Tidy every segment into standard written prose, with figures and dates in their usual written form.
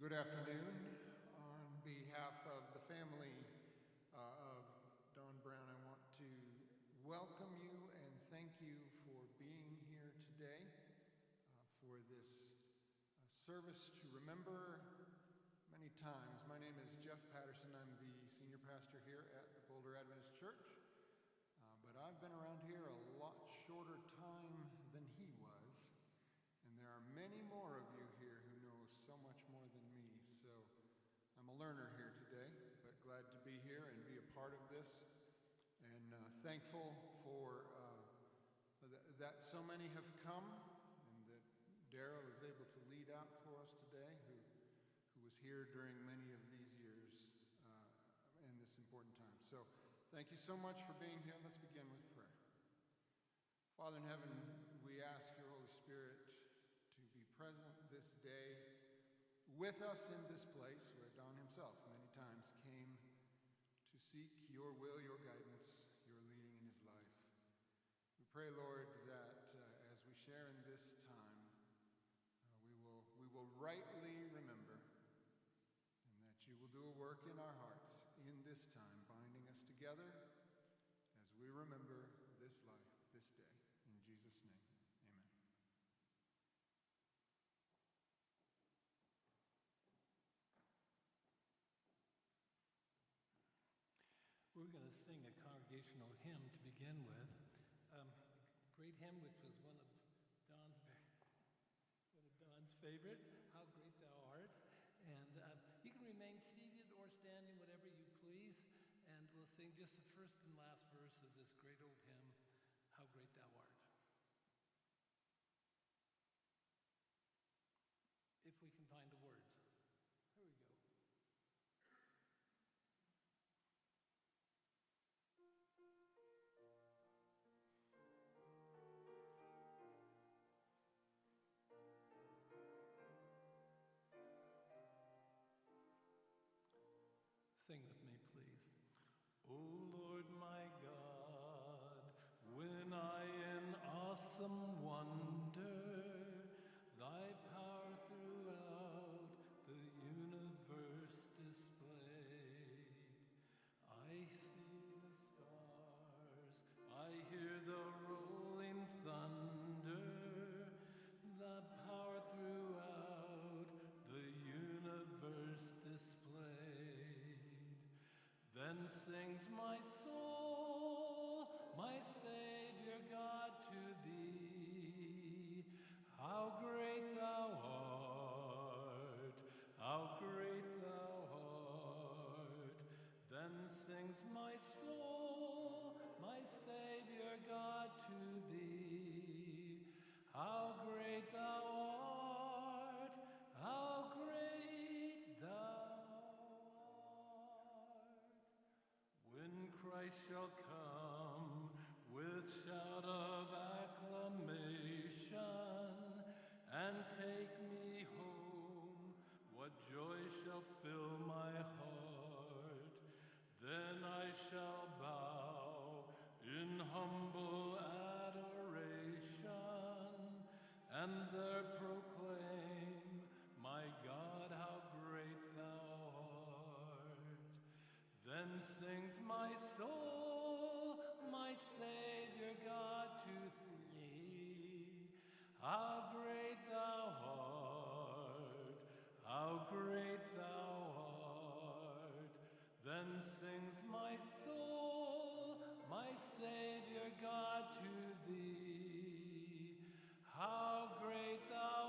Good afternoon. On behalf of the family of Don Brown, I want to welcome you and thank you for being here today for this service to remember many times. My name is Jeff Patterson. I'm the senior pastor here at the Boulder Adventist Church, but I've been around here a lot shorter time than he was. And there are many more of you here who know so much more than me, so I'm a learner here today, but glad to be here and be a part of this, and thankful for that so many have come, and that Daryl is able to lead out for us today, who was here during many of these years in this important time. So thank you so much for being here. Let's begin with prayer. Father in heaven, we ask your Holy Spirit to be present this day with us in this place where Don himself many times came to seek your will, your guidance, your leading in his life. We pray, Lord, that as we share in this time, we will rightly remember, and that you will do a work in our hearts in this time, binding us together as we remember this life, this day. In Jesus' name, amen. We're going to sing a congregational hymn to begin with. A great hymn, which was one of Don's favorite, How Great Thou Art. And you can remain seated or standing, whatever you please. And we'll sing just the first and last verse of this great old hymn, How Great Thou Art. If we can find the words. Here we go. Sing with me, please. O Lord my God, when I in awesome wonder thy power throughout the universe displayed, I see the stars, I hear the rolling thunder, the power throughout the universe displayed. Then sings my soul, my Savior God, to thee. How great thou art, how great thou art. Then sings my soul, my Savior God, to thee. How great thou art, how great thou art. When Christ shall come with shout of acclamation and take me home, what joy shall fill my heart? Then I shall bow in humble adoration and there proclaim, my God, how great thou art. Then sings my soul, my Savior God, to thee. How great thou art, how great thou art. Then sings my soul, my Savior God, to thee. How great thou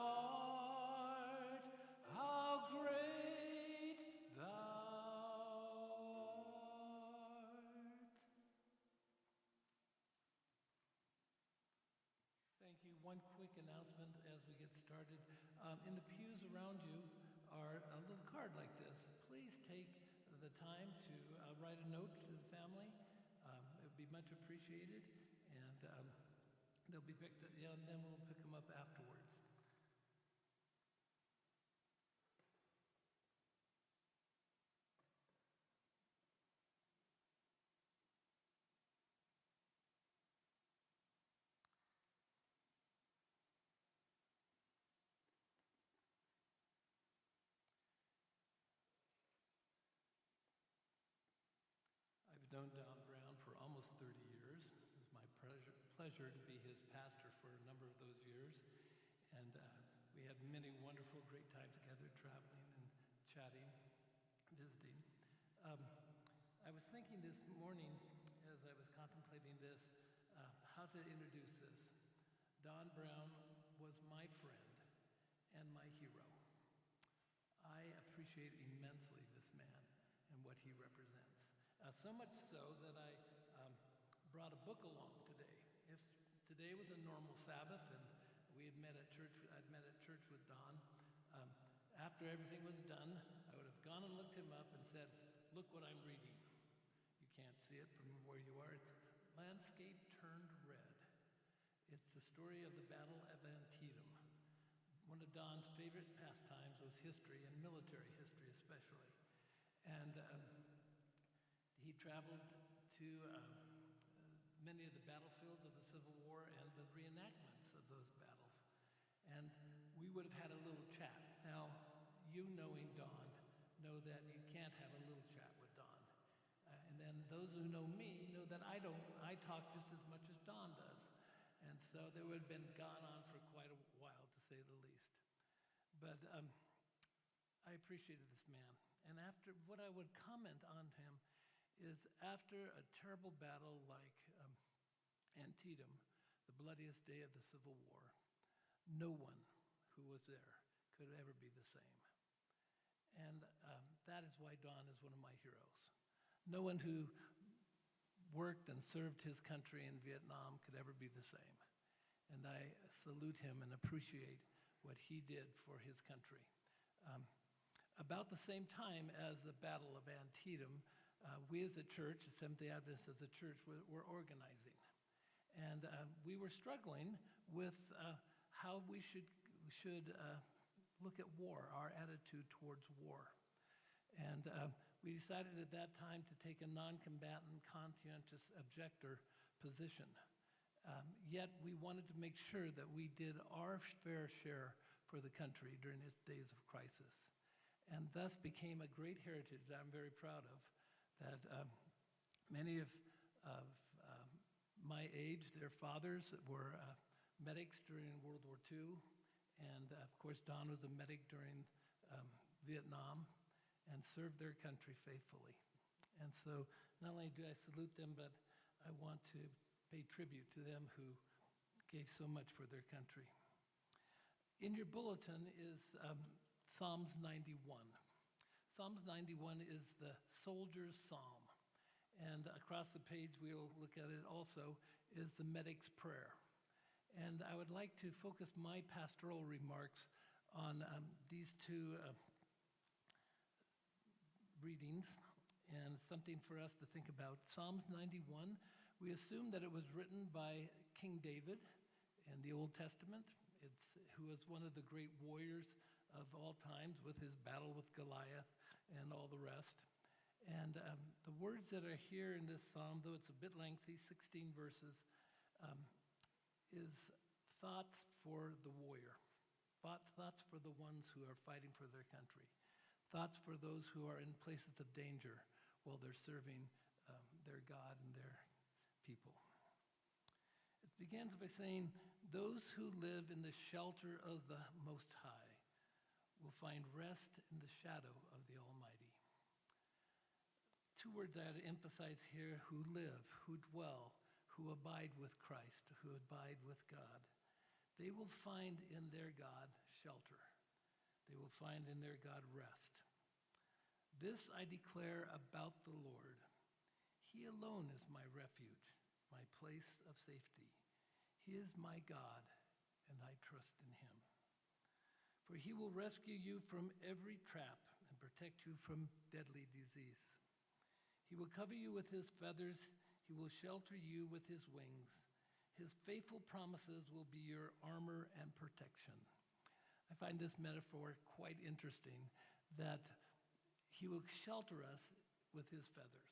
art, how great thou art. Thank you. One quick announcement as we get started. In the pews around you are a little card like this. Please take the time to write a note to the family. It would be much appreciated, and they'll be picked up, and then we'll pick them up afterwards. known Don Brown for almost 30 years. It was my pleasure to be his pastor for a number of those years. And we had many wonderful, great time together, traveling and chatting, visiting. I was thinking this morning, as I was contemplating this, how to introduce this. Don Brown was my friend and my hero. I appreciate immensely this man and what he represents. So much so that I brought a book along today. If today was a normal Sabbath and we had met at church, I'd met at church with Don. After everything was done, I would have gone and looked him up and said, "Look what I'm reading." You can't see it from where you are. It's Landscape Turned Red. It's the story of the Battle of Antietam. One of Don's favorite pastimes was history, and military history especially. And he traveled to many of the battlefields of the Civil War and the reenactments of those battles. And we would have had a little chat. Now, you knowing Don know that you can't have a little chat with Don. And then those who know me know that I talk just as much as Don does. And so they would have been gone on for quite a while, to say the least. But I appreciated this man. And after what I would comment on him is after a terrible battle like Antietam, the bloodiest day of the Civil War, no one who was there could ever be the same. And that is why Don is one of my heroes. No one who worked and served his country in Vietnam could ever be the same. And I salute him and appreciate what he did for his country. About the same time as the Battle of Antietam, we as a church, the Seventh-day Adventist as a church, were organizing. And we were struggling with how we should look at war, our attitude towards war. And we decided at that time to take a non-combatant, conscientious objector position. Yet we wanted to make sure that we did our fair share for the country during its days of crisis. And thus became a great heritage that I'm very proud of, that many of my age, their fathers were medics during World War II. And of course, Don was a medic during Vietnam and served their country faithfully. And so not only do I salute them, but I want to pay tribute to them who gave so much for their country. In your bulletin is Psalms 91. Psalms 91 is the soldier's psalm. And across the page, we'll look at it also, is the medic's prayer. And I would like to focus my pastoral remarks on these two readings and something for us to think about. Psalms 91, we assume that it was written by King David in the Old Testament, who was one of the great warriors of all times with his battle with Goliath and all the rest. And the words that are here in this psalm, though it's a bit lengthy, 16 verses, is thoughts for the warrior, thoughts for the ones who are fighting for their country, thoughts for those who are in places of danger while they're serving their God and their people. It begins by saying, "Those who live in the shelter of the Most High will find rest in the shadow of the Almighty." Two words I ought to emphasize here: who live, who dwell, who abide with Christ, who abide with God. They will find in their God shelter. They will find in their God rest. "This I declare about the Lord. He alone is my refuge, my place of safety. He is my God, and I trust in him. For he will rescue you from every trap and protect you from deadly disease. He will cover you with his feathers. He will shelter you with his wings. His faithful promises will be your armor and protection." I find this metaphor quite interesting, that he will shelter us with his feathers.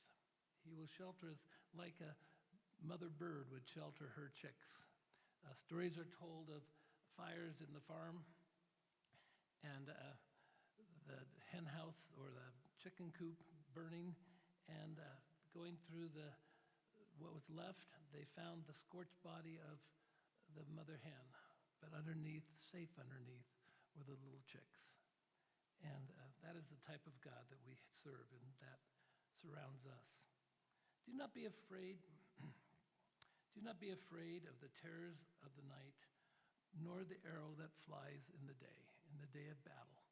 He will shelter us like a mother bird would shelter her chicks. Stories are told of fires in the farm and the hen house or the chicken coop burning, and going through what was left, they found the scorched body of the mother hen, but underneath, safe underneath, were the little chicks. And that is the type of God that we serve, and that surrounds us. Do not be afraid. Do not be afraid of the terrors of the night, nor the arrow that flies in the day of battle.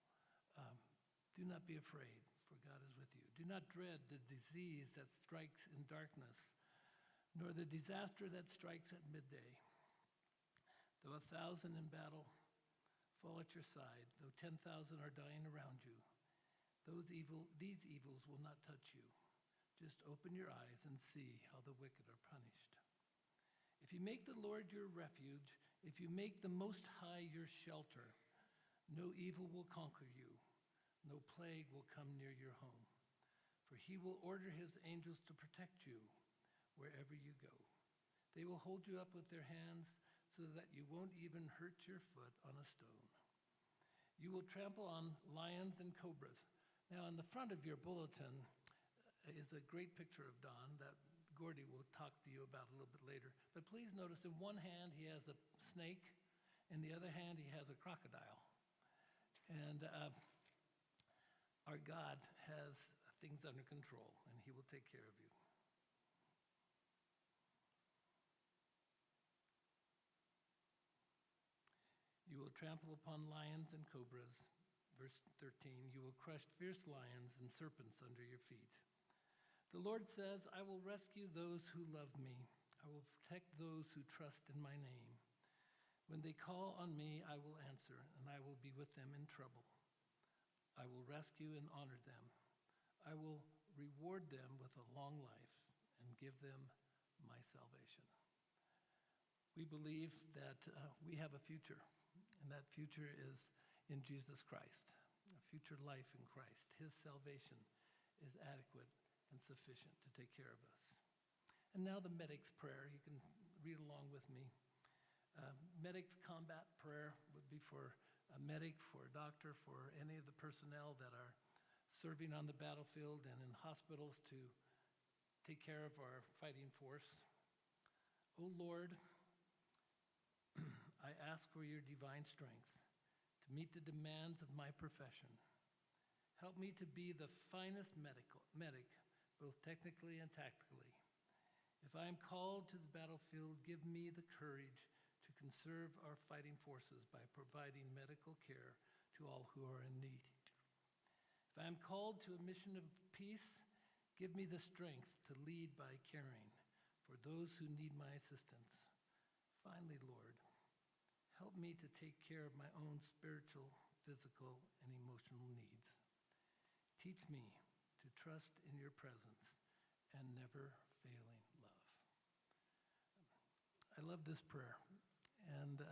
Do not be afraid, for God is with you. Do not dread the disease that strikes in darkness, nor the disaster that strikes at midday. Though 1,000 in battle fall at your side, though 10,000 are dying around you, these evils will not touch you. Just open your eyes and see how the wicked are punished. If you make the Lord your refuge, if you make the Most High your shelter, no evil will conquer you, no plague will come near your home. For he will order his angels to protect you wherever you go. They will hold you up with their hands so that you won't even hurt your foot on a stone. You will trample on lions and cobras. Now, on the front of your bulletin is a great picture of Don that Gordy will talk to you about a little bit later. But please notice in one hand he has a snake, in the other hand he has a crocodile. And our God has things under control, and he will take care of you. You will trample upon lions and cobras. Verse 13, you will crush fierce lions and serpents under your feet. The Lord says, I will rescue those who love me. I will protect those who trust in my name. When they call on me, I will answer, and I will be with them in trouble. I will rescue and honor them. I will reward them with a long life and give them my salvation. We believe that we have a future, and that future is in Jesus Christ, a future life in Christ. His salvation is adequate and sufficient to take care of us. And now the medic's prayer. You can read along with me. Medic's combat prayer would be for a medic, for a doctor, for any of the personnel that are serving on the battlefield and in hospitals to take care of our fighting force. O Lord, I ask for your divine strength to meet the demands of my profession. Help me to be the finest medic, both technically and tactically. If I am called to the battlefield, give me the courage to conserve our fighting forces by providing medical care to all who are in need. If I am called to a mission of peace, give me the strength to lead by caring for those who need my assistance. Finally, Lord, help me to take care of my own spiritual, physical, and emotional needs. Teach me to trust in your presence and never failing love. I love this prayer. And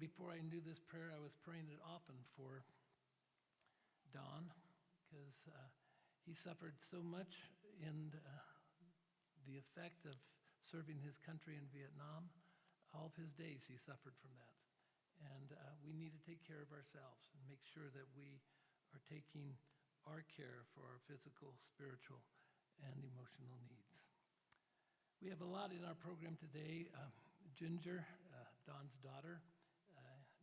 before I knew this prayer, I was praying it often for Don, because he suffered so much in the effect of serving his country in Vietnam. All of his days he suffered from that. And we need to take care of ourselves and make sure that we are taking our care for our physical, spiritual, and emotional needs. We have a lot in our program today. Ginger, Don's daughter,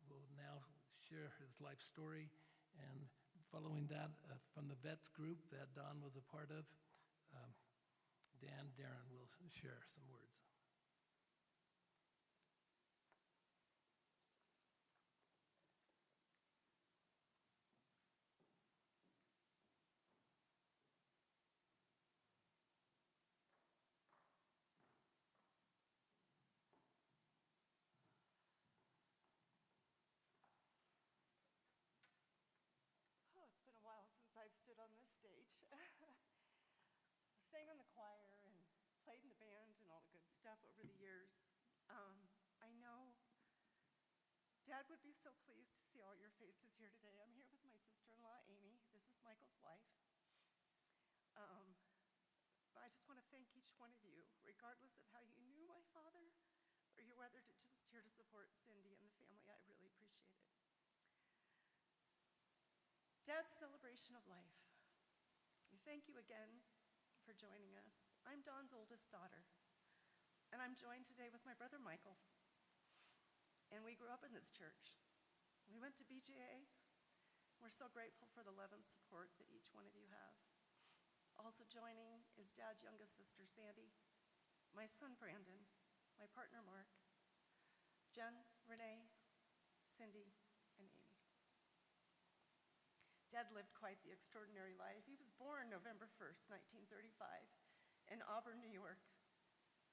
will now share his life story. And following that, from the vets group that Don was a part of, Darren will share some words. Oh, it's been a while since I've stood on this stage. I sang in the choir and played in the band and all the good stuff over the years. I know Dad would be so pleased to see all your faces here today. I'm here with my sister-in-law, Amy. This is Michael's wife. I just want to thank each one of you, regardless of how you knew my father or you whether to just here to support Cindy and the family. I really appreciate it. Dad's celebration of life. We thank you again for joining us. I'm Dawn's oldest daughter, and I'm joined today with my brother Michael. And we grew up in this church. We went to BJA. We're so grateful for the love and support that each one of you have. Also joining is Dad's youngest sister, Sandy, my son, Brandon, my partner, Mark, Jen, Renee, Cindy, and Amy. Dad lived quite the extraordinary life. He was born November 1st, 1935, in Auburn, New York.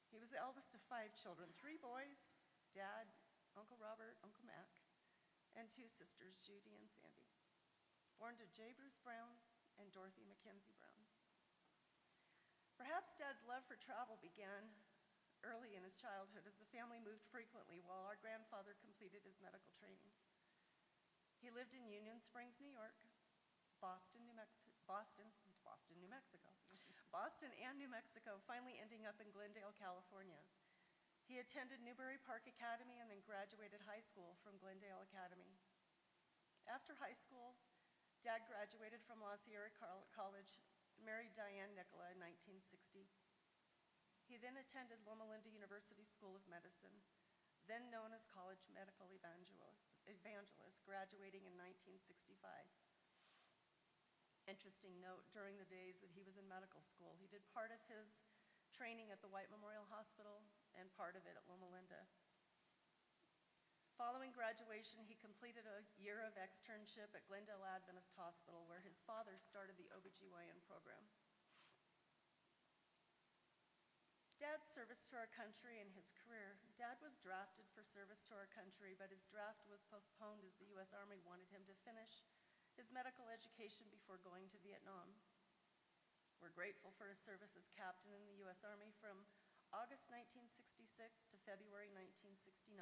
He was the eldest of 5 children, 3 boys, Dad, Uncle Robert, Uncle Mac, and 2 sisters, Judy and Sandy. Born to J. Bruce Brown and Dorothy Mackenzie Brown. Perhaps Dad's love for travel began early in his childhood as the family moved frequently while our grandfather completed his medical training. He lived in Union Springs, New York, Boston and New Mexico, finally ending up in Glendale, California. He attended Newbury Park Academy and then graduated high school from Glendale Academy. After high school, Dad graduated from La Sierra College, married Diane Nicola in 1960. He then attended Loma Linda University School of Medicine, then known as College Medical Evangelist, graduating in 1965. Interesting note, during the days that he was in medical school, he did part of his training at the White Memorial Hospital and part of it at Loma Linda. Following graduation, he completed a year of externship at Glendale Adventist Hospital, where his father started the OBGYN program. Dad's service to our country and his career. Dad was drafted for service to our country, but his draft was postponed as the U.S. Army wanted him to finish his medical education before going to Vietnam. We're grateful for his service as captain in the U.S. Army from August 1966 to February 1969,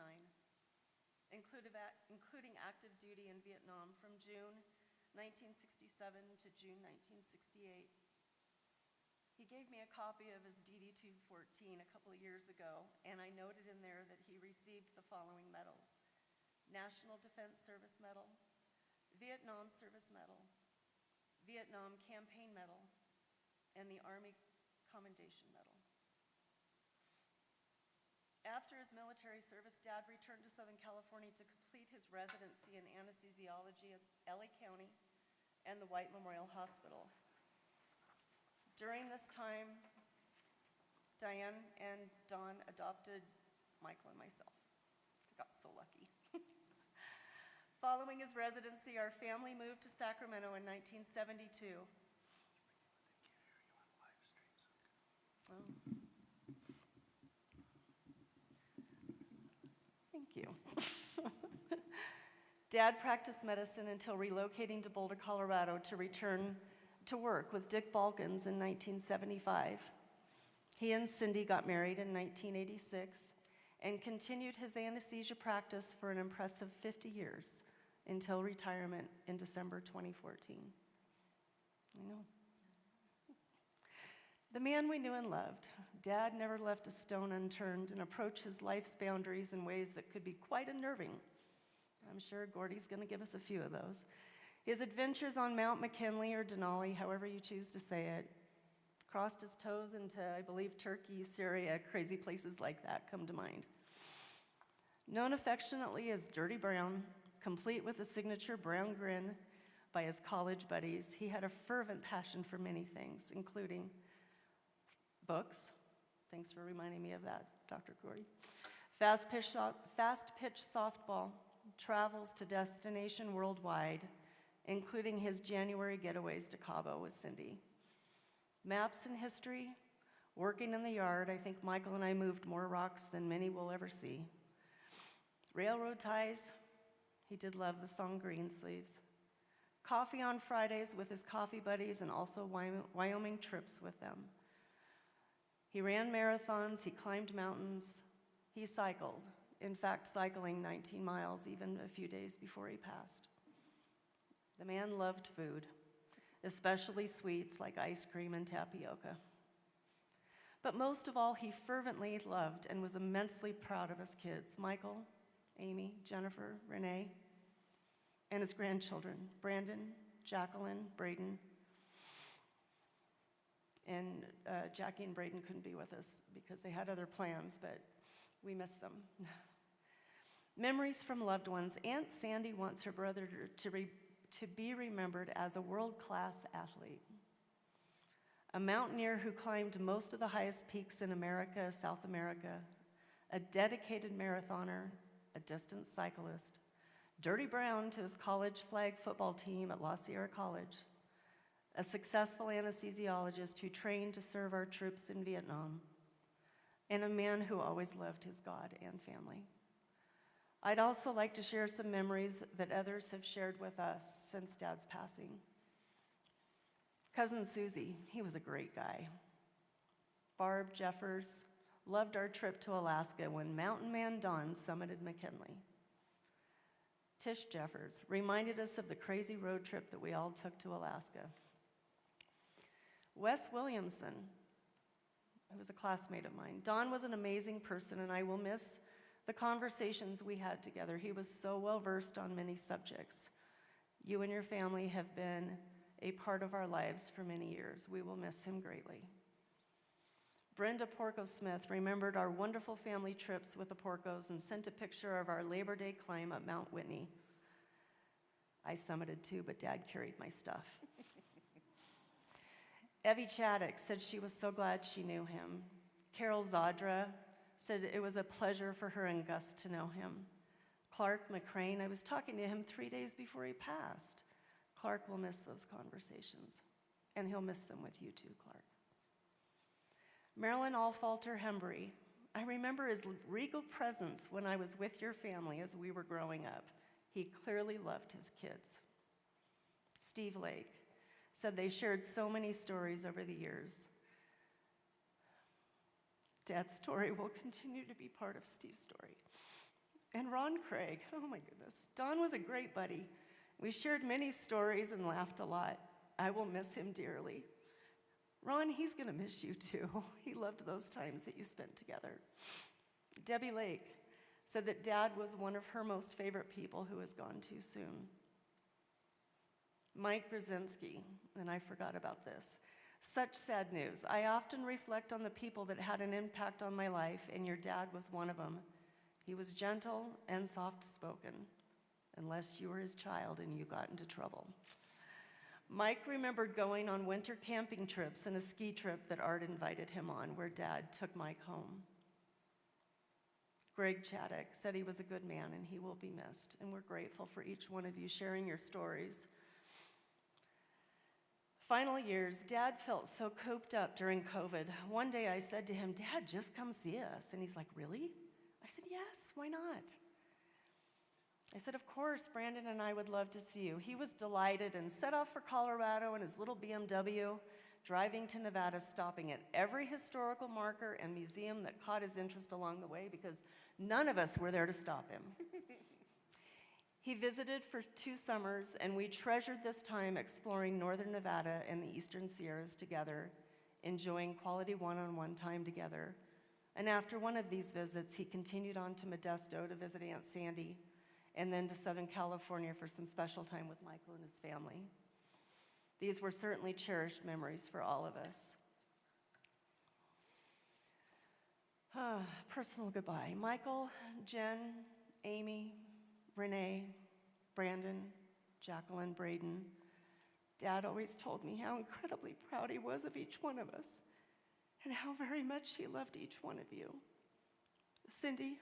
including active duty in Vietnam from June 1967 to June 1968. He gave me a copy of his DD-214 a couple of years ago, and I noted in there that he received the following medals: National Defense Service Medal, Vietnam Service Medal, Vietnam Campaign Medal, and the Army Commendation Medal. After his military service, Dad returned to Southern California to complete his residency in anesthesiology at LA County and the White Memorial Hospital. During this time, Diane and Dawn adopted Michael and myself. I got so lucky. Following his residency, our family moved to Sacramento in 1972. Oh. Thank you. Dad practiced medicine until relocating to Boulder, Colorado to return to work with Dick Balkins in 1975. He and Cindy got married in 1986 and continued his anesthesia practice for an impressive 50 years until retirement in December 2014. I know. The man we knew and loved, Dad never left a stone unturned and approached his life's boundaries in ways that could be quite unnerving. I'm sure Gordy's going to give us a few of those. His adventures on Mount McKinley or Denali, however you choose to say it, crossed his toes into, I believe, Turkey, Syria, crazy places like that come to mind. Known affectionately as Dirty Brown, complete with a signature brown grin by his college buddies, he had a fervent passion for many things, including books. Thanks for reminding me of that, Dr. Gordy. Fast pitch softball, travels to destination worldwide, including his January getaways to Cabo with Cindy. Maps and history, working in the yard. I think Michael and I moved more rocks than many will ever see. Railroad ties, he did love the song Greensleeves. Coffee on Fridays with his coffee buddies and also Wyoming trips with them. He ran marathons, he climbed mountains, he cycled. In fact, cycling 19 miles even a few days before he passed. The man loved food, especially sweets like ice cream and tapioca. But most of all, he fervently loved and was immensely proud of his kids, Michael, Amy, Jennifer, Renee, and his grandchildren, Brandon, Jacqueline, Braden. And Jackie and Braden couldn't be with us because they had other plans, but we miss them. Memories from loved ones. Aunt Sandy wants her brother to be remembered as a world-class athlete. A mountaineer who climbed most of the highest peaks in America, South America, a dedicated marathoner, a distance cyclist, Dirty Brown to his college flag football team at La Sierra College, a successful anesthesiologist who trained to serve our troops in Vietnam, and a man who always loved his God and family. I'd also like to share some memories that others have shared with us since Dad's passing. Cousin Susie, he was a great guy. Barb Jeffers loved our trip to Alaska when Mountain Man Don summited McKinley. Tish Jeffers reminded us of the crazy road trip that we all took to Alaska. Wes Williamson, who was a classmate of mine. Don was an amazing person, and I will miss the conversations we had together. He was so well-versed on many subjects. You and your family have been a part of our lives for many years. We will miss him greatly. Brenda Porco-Smith remembered our wonderful family trips with the Porcos and sent a picture of our Labor Day climb up Mount Whitney. I summited too, but Dad carried my stuff. Evie Chaddock said she was so glad she knew him. Carol Zadra said it was a pleasure for her and Gus to know him. Clark McCrane, I was talking to him 3 days before he passed. Clark will miss those conversations, and he'll miss them with you too, Clark. Marilyn Allfalter Hembury, I remember his regal presence when I was with your family as we were growing up. He clearly loved his kids. Steve Lake said they shared so many stories over the years. Dad's story will continue to be part of Steve's story. And Ron Craig, oh my goodness. Don was a great buddy. We shared many stories and laughed a lot. I will miss him dearly. Ron, he's gonna miss you too. He loved those times that you spent together. Debbie Lake said that Dad was one of her most favorite people who has gone too soon. Mike Brzezinski, and I forgot about this. Such sad news. I often reflect on the people that had an impact on my life, and your dad was one of them. He was gentle and soft-spoken, unless you were his child and you got into trouble. Mike remembered going on winter camping trips and a ski trip that Art invited him on, where Dad took Mike home. Greg Chaddock said he was a good man and he will be missed, and we're grateful for each one of you sharing your stories. Final years, Dad felt so cooped up during COVID. One day I said to him, Dad, just come see us. And he's like, really? I said, yes, why not? I said, of course, Brandon and I would love to see you. He was delighted and set off for Colorado in his little BMW, driving to Nevada, stopping at every historical marker and museum that caught his interest along the way because none of us were there to stop him. He visited for 2 summers, and we treasured this time exploring northern Nevada and the eastern Sierras together, enjoying quality one-on-one time together. And after one of these visits, he continued on to Modesto to visit Aunt Sandy, and then to Southern California for some special time with Michael and his family. These were certainly cherished memories for all of us. Personal goodbye. Michael, Jen, Amy, Renee, Brandon, Jacqueline, Braden. Dad always told me how incredibly proud he was of each one of us and how very much he loved each one of you. Cindy,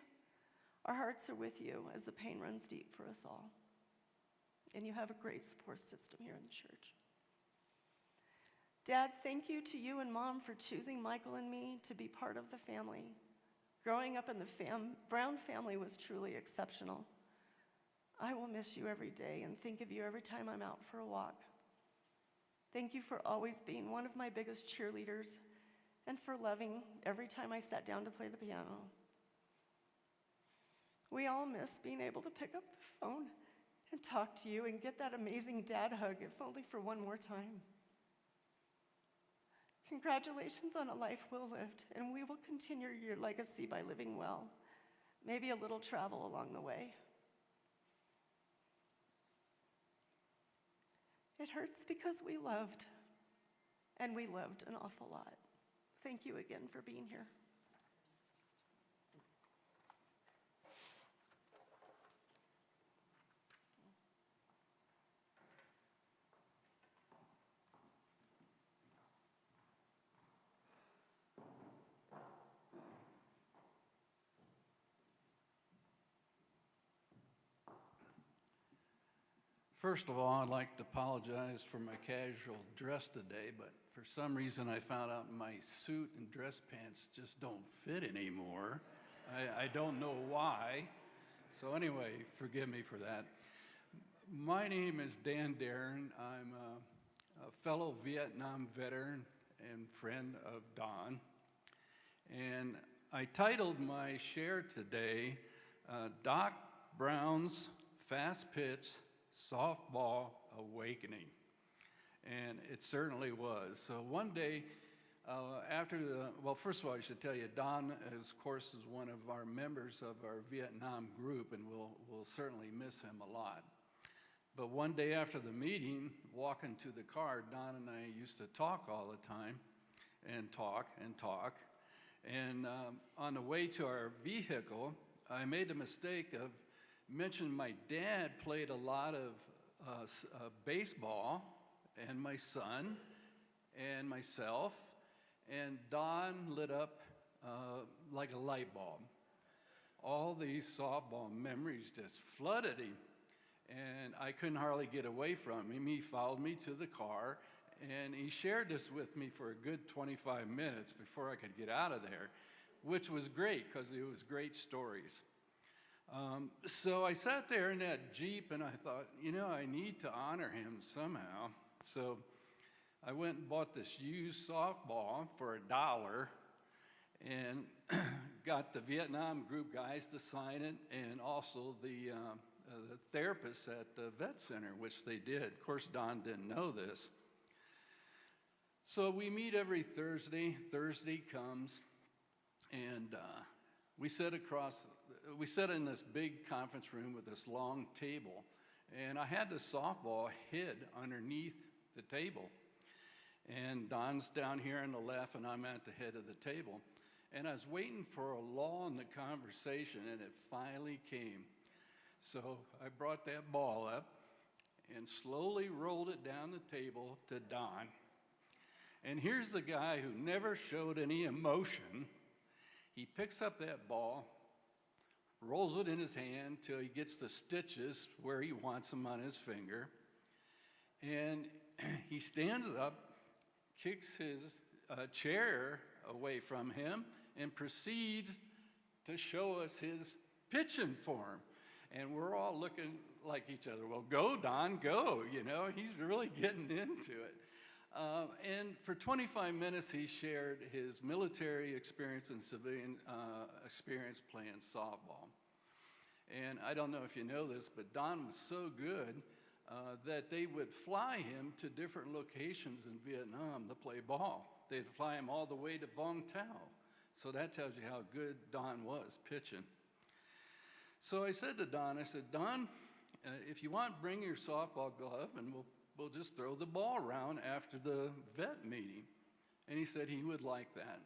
our hearts are with you as the pain runs deep for us all. And you have a great support system here in the church. Dad, thank you to you and Mom for choosing Michael and me to be part of the family. Growing up in the Brown family was truly exceptional. I will miss you every day and think of you every time I'm out for a walk. Thank you for always being one of my biggest cheerleaders and for loving every time I sat down to play the piano. We all miss being able to pick up the phone and talk to you and get that amazing dad hug, if only for one more time. Congratulations on a life well lived, and we will continue your legacy by living well. Maybe a little travel along the way. It hurts because we loved, and we lived an awful lot. Thank you again for being here. First of all, I'd like to apologize for my casual dress today, but for some reason I found out my suit and dress pants just don't fit anymore. I don't know why. So anyway, forgive me for that. My name is Dan Darren. I'm a fellow Vietnam veteran and friend of Don. And I titled my share today, Doc Brown's Fast Pitch Softball Awakening. And it certainly was. So one day, first of all, I should tell you, Don, of course, is one of our members of our Vietnam group, and we'll certainly miss him a lot. But one day after the meeting, walking to the car, Don and I used to talk all the time, and talk. And on the way to our vehicle, I made the mistake of mentioning my dad played a lot of baseball, and my son, and myself, and Don lit up like a light bulb. All these softball memories just flooded him, and I couldn't hardly get away from him. He followed me to the car, and he shared this with me for a good 25 minutes before I could get out of there, which was great because it was great stories. So I sat there in that Jeep and I thought, I need to honor him somehow. So I went and bought this used softball for $1 and got the Vietnam group guys to sign it, and also the therapists at the vet center, which they did. Of course, Don didn't know this. So we meet every Thursday. Thursday comes, and we sit in this big conference room with this long table, and I had the softball hid underneath the table. And Don's down here on the left, and I'm at the head of the table. And I was waiting for a lull in the conversation, and it finally came. So I brought that ball up and slowly rolled it down the table to Don. And here's the guy who never showed any emotion. He picks up that ball, rolls it in his hand till he gets the stitches where he wants them on his finger, and he stands up, kicks his chair away from him, and proceeds to show us his pitching form. And we're all looking like each other. Well, go, Don, go. He's really getting into it. And for 25 minutes, he shared his military experience and civilian experience playing softball. And I don't know if you know this, but Don was so good that they would fly him to different locations in Vietnam to play ball. They'd fly him all the way to Vung Tau. So that tells you how good Don was pitching. So I said to Don, Don, if you want, bring your softball glove, and we'll just throw the ball around after the vet meeting. And he said he would like that.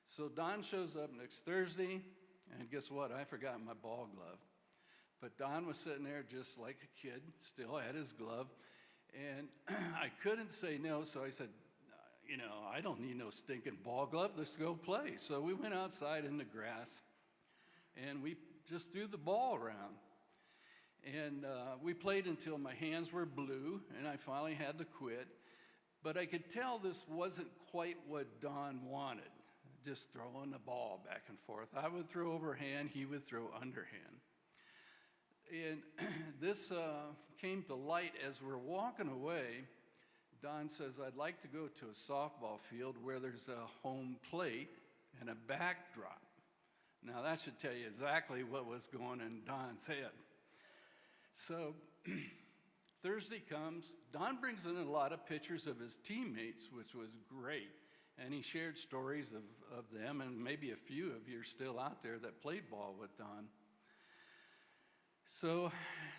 So Don shows up next Thursday, and guess what? I forgot my ball glove. But Don was sitting there just like a kid, still had his glove. And I couldn't say no, so I said, I don't need no stinking ball glove. Let's go play. So we went outside in the grass, and we just threw the ball around. And we played until my hands were blue, and I finally had to quit. But I could tell this wasn't quite what Don wanted, just throwing the ball back and forth. I would throw overhand, he would throw underhand. And this came to light as we're walking away. Don says, I'd like to go to a softball field where there's a home plate and a backdrop. Now that should tell you exactly what was going in Don's head. So Thursday comes, Don brings in a lot of pictures of his teammates, which was great. And he shared stories of them, and maybe a few of you are still out there that played ball with Don. So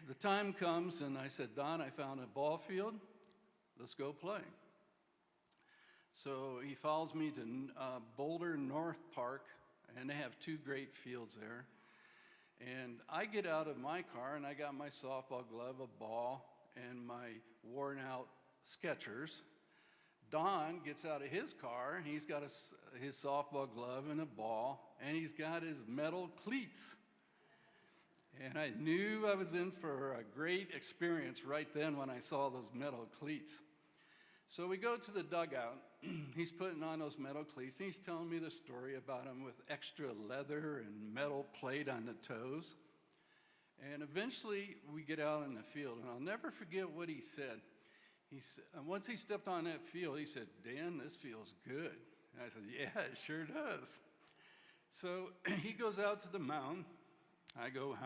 the time comes, and I said, Don, I found a ball field. Let's go play. So he follows me to Boulder North Park, and they have 2 great fields there. And I get out of my car, and I got my softball glove, a ball, and my worn out Skechers. Don gets out of his car, and he's got his softball glove and a ball, and he's got his metal cleats. And I knew I was in for a great experience right then when I saw those metal cleats. So we go to the dugout. He's putting on those metal cleats, and he's telling me the story about them with extra leather and metal plate on the toes. And eventually we get out in the field, and I'll never forget what he said. Once he stepped on that field, he said, "Dan, this feels good." And I said, "Yeah, it sure does." So he goes out to the mound. I go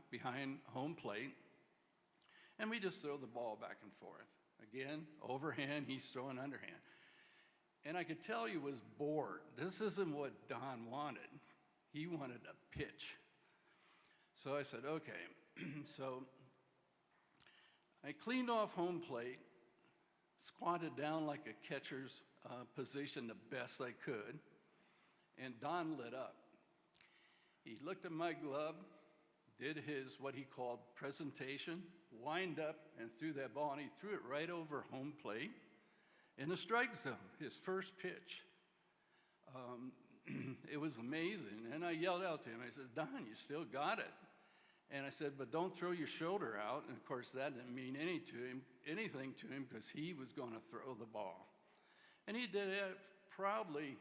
behind home plate, and we just throw the ball back and forth. Again, overhand, he's throwing underhand. And I could tell he was bored. This isn't what Don wanted. He wanted a pitch. So I said, okay. So I cleaned off home plate, squatted down like a catcher's position the best I could, and Don lit up. He looked at my glove, did what he called presentation, wind up and threw that ball, and he threw it right over home plate in the strike zone, his first pitch. It was amazing, and I yelled out to him. I said, "Don, you still got it." And I said, "But don't throw your shoulder out." And of course, that didn't mean anything to him because he was going to throw the ball. And he did it probably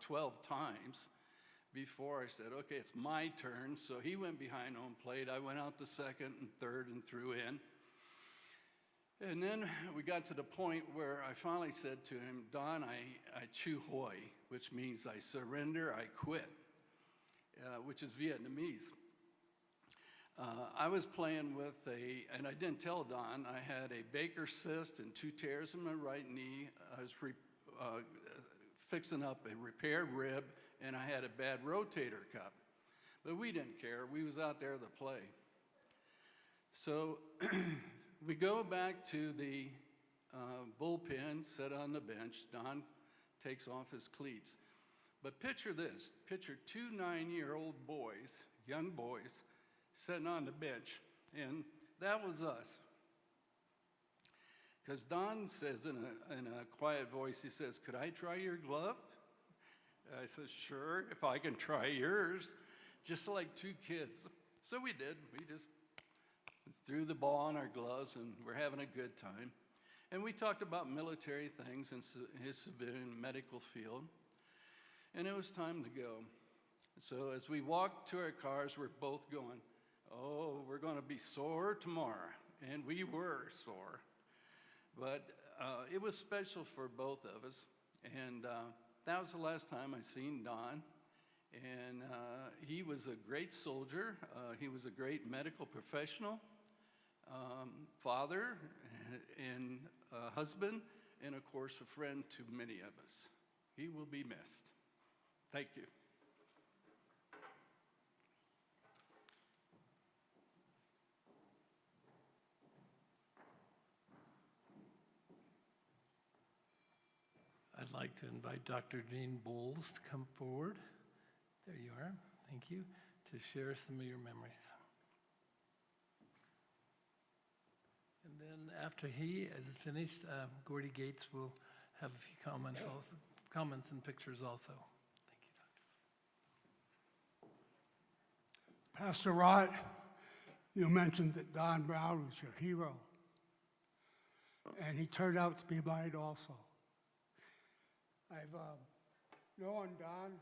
12 times before I said, "Okay, it's my turn." So he went behind home plate. I went out to second and third and threw in. And then we got to the point where I finally said to him, "Don, I chu hoi," which means I surrender, I quit, which is Vietnamese. I was playing with and I didn't tell Don, I had a Baker's cyst and 2 tears in my right knee. I was fixing up a repaired rib, and I had a bad rotator cuff. But we didn't care. We was out there to play. So we go back to the bullpen, sit on the bench. Don takes off his cleats. But picture this. Picture 2 9-year-old boys, young boys, sitting on the bench. And that was us. Because Don says in a quiet voice, he says, "Could I try your glove?" I said, "Sure, if I can try yours." Just like 2 kids. So we did. We just threw the ball on our gloves, and we're having a good time. And we talked about military things in his civilian medical field. And it was time to go. So as we walked to our cars, we're both going, "Oh, we're going to be sore tomorrow." And we were sore. But it was special for both of us. And that was the last time I seen Don. And he was a great soldier. He was a great medical professional, father, and husband, and of course, a friend to many of us. He will be missed. Thank you. I'd like to invite Dr. Jean Bowles to come forward. There you are. Thank you. To share some of your memories. And then after he is finished, Gordy Gates will have a few comments and pictures also. Thank you, Doctor. Pastor Rod, you mentioned that Don Brown was your hero, and he turned out to be mine also. I've known Don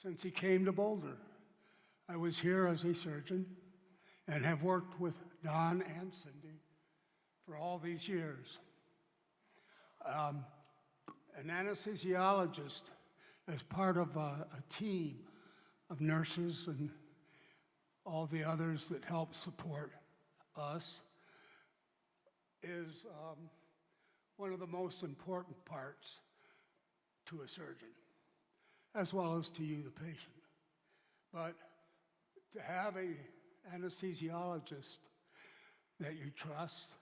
since he came to Boulder. I was here as a surgeon and have worked with Don and Cindy for all these years. An anesthesiologist, as part of a team of nurses and all the others that help support us, is one of the most important parts to a surgeon, as well as to you, the patient. But to have an anesthesiologist that you trust,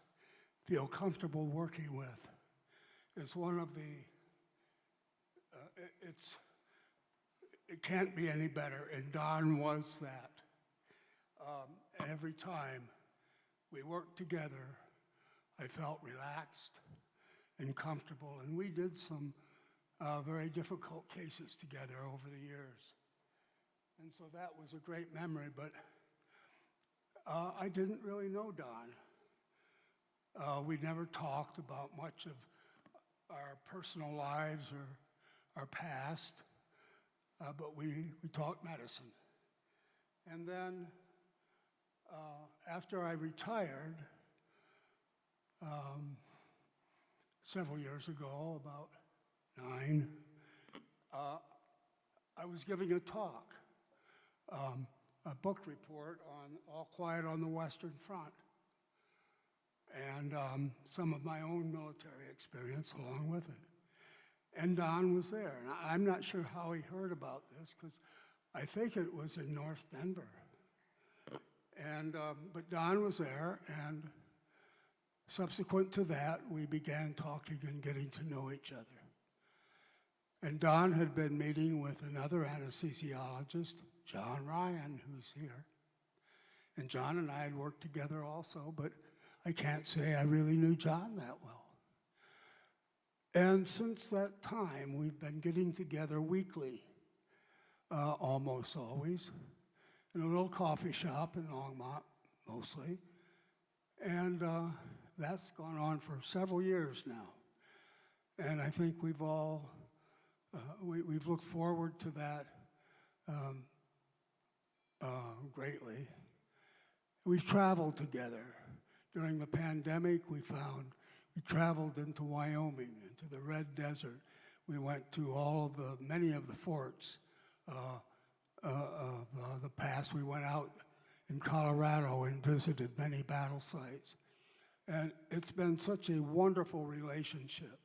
feel comfortable working with, is one of the, it can't be any better, and Don was that. Every time we worked together, I felt relaxed and comfortable, and we did some very difficult cases together over the years. And so that was a great memory, but I didn't really know Don. We never talked about much of our personal lives or our past, but we talked medicine. And then after I retired, several years ago, about 9, I was giving a talk, a book report on All Quiet on the Western Front, and some of my own military experience along with it. And Don was there, and I'm not sure how he heard about this, because I think it was in North Denver. And but Don was there, and subsequent to that, we began talking and getting to know each other. And Don had been meeting with another anesthesiologist, John Ryan, who's here. And John and I had worked together also, but I can't say I really knew John that well. And since that time, we've been getting together weekly, almost always, in a little coffee shop in Longmont, mostly. And that's gone on for several years now. And I think we've all, we've looked forward to that greatly. We've traveled together. During the pandemic, we traveled into Wyoming, into the Red Desert. We went to many of the forts of the past. We went out in Colorado and visited many battle sites. And it's been such a wonderful relationship.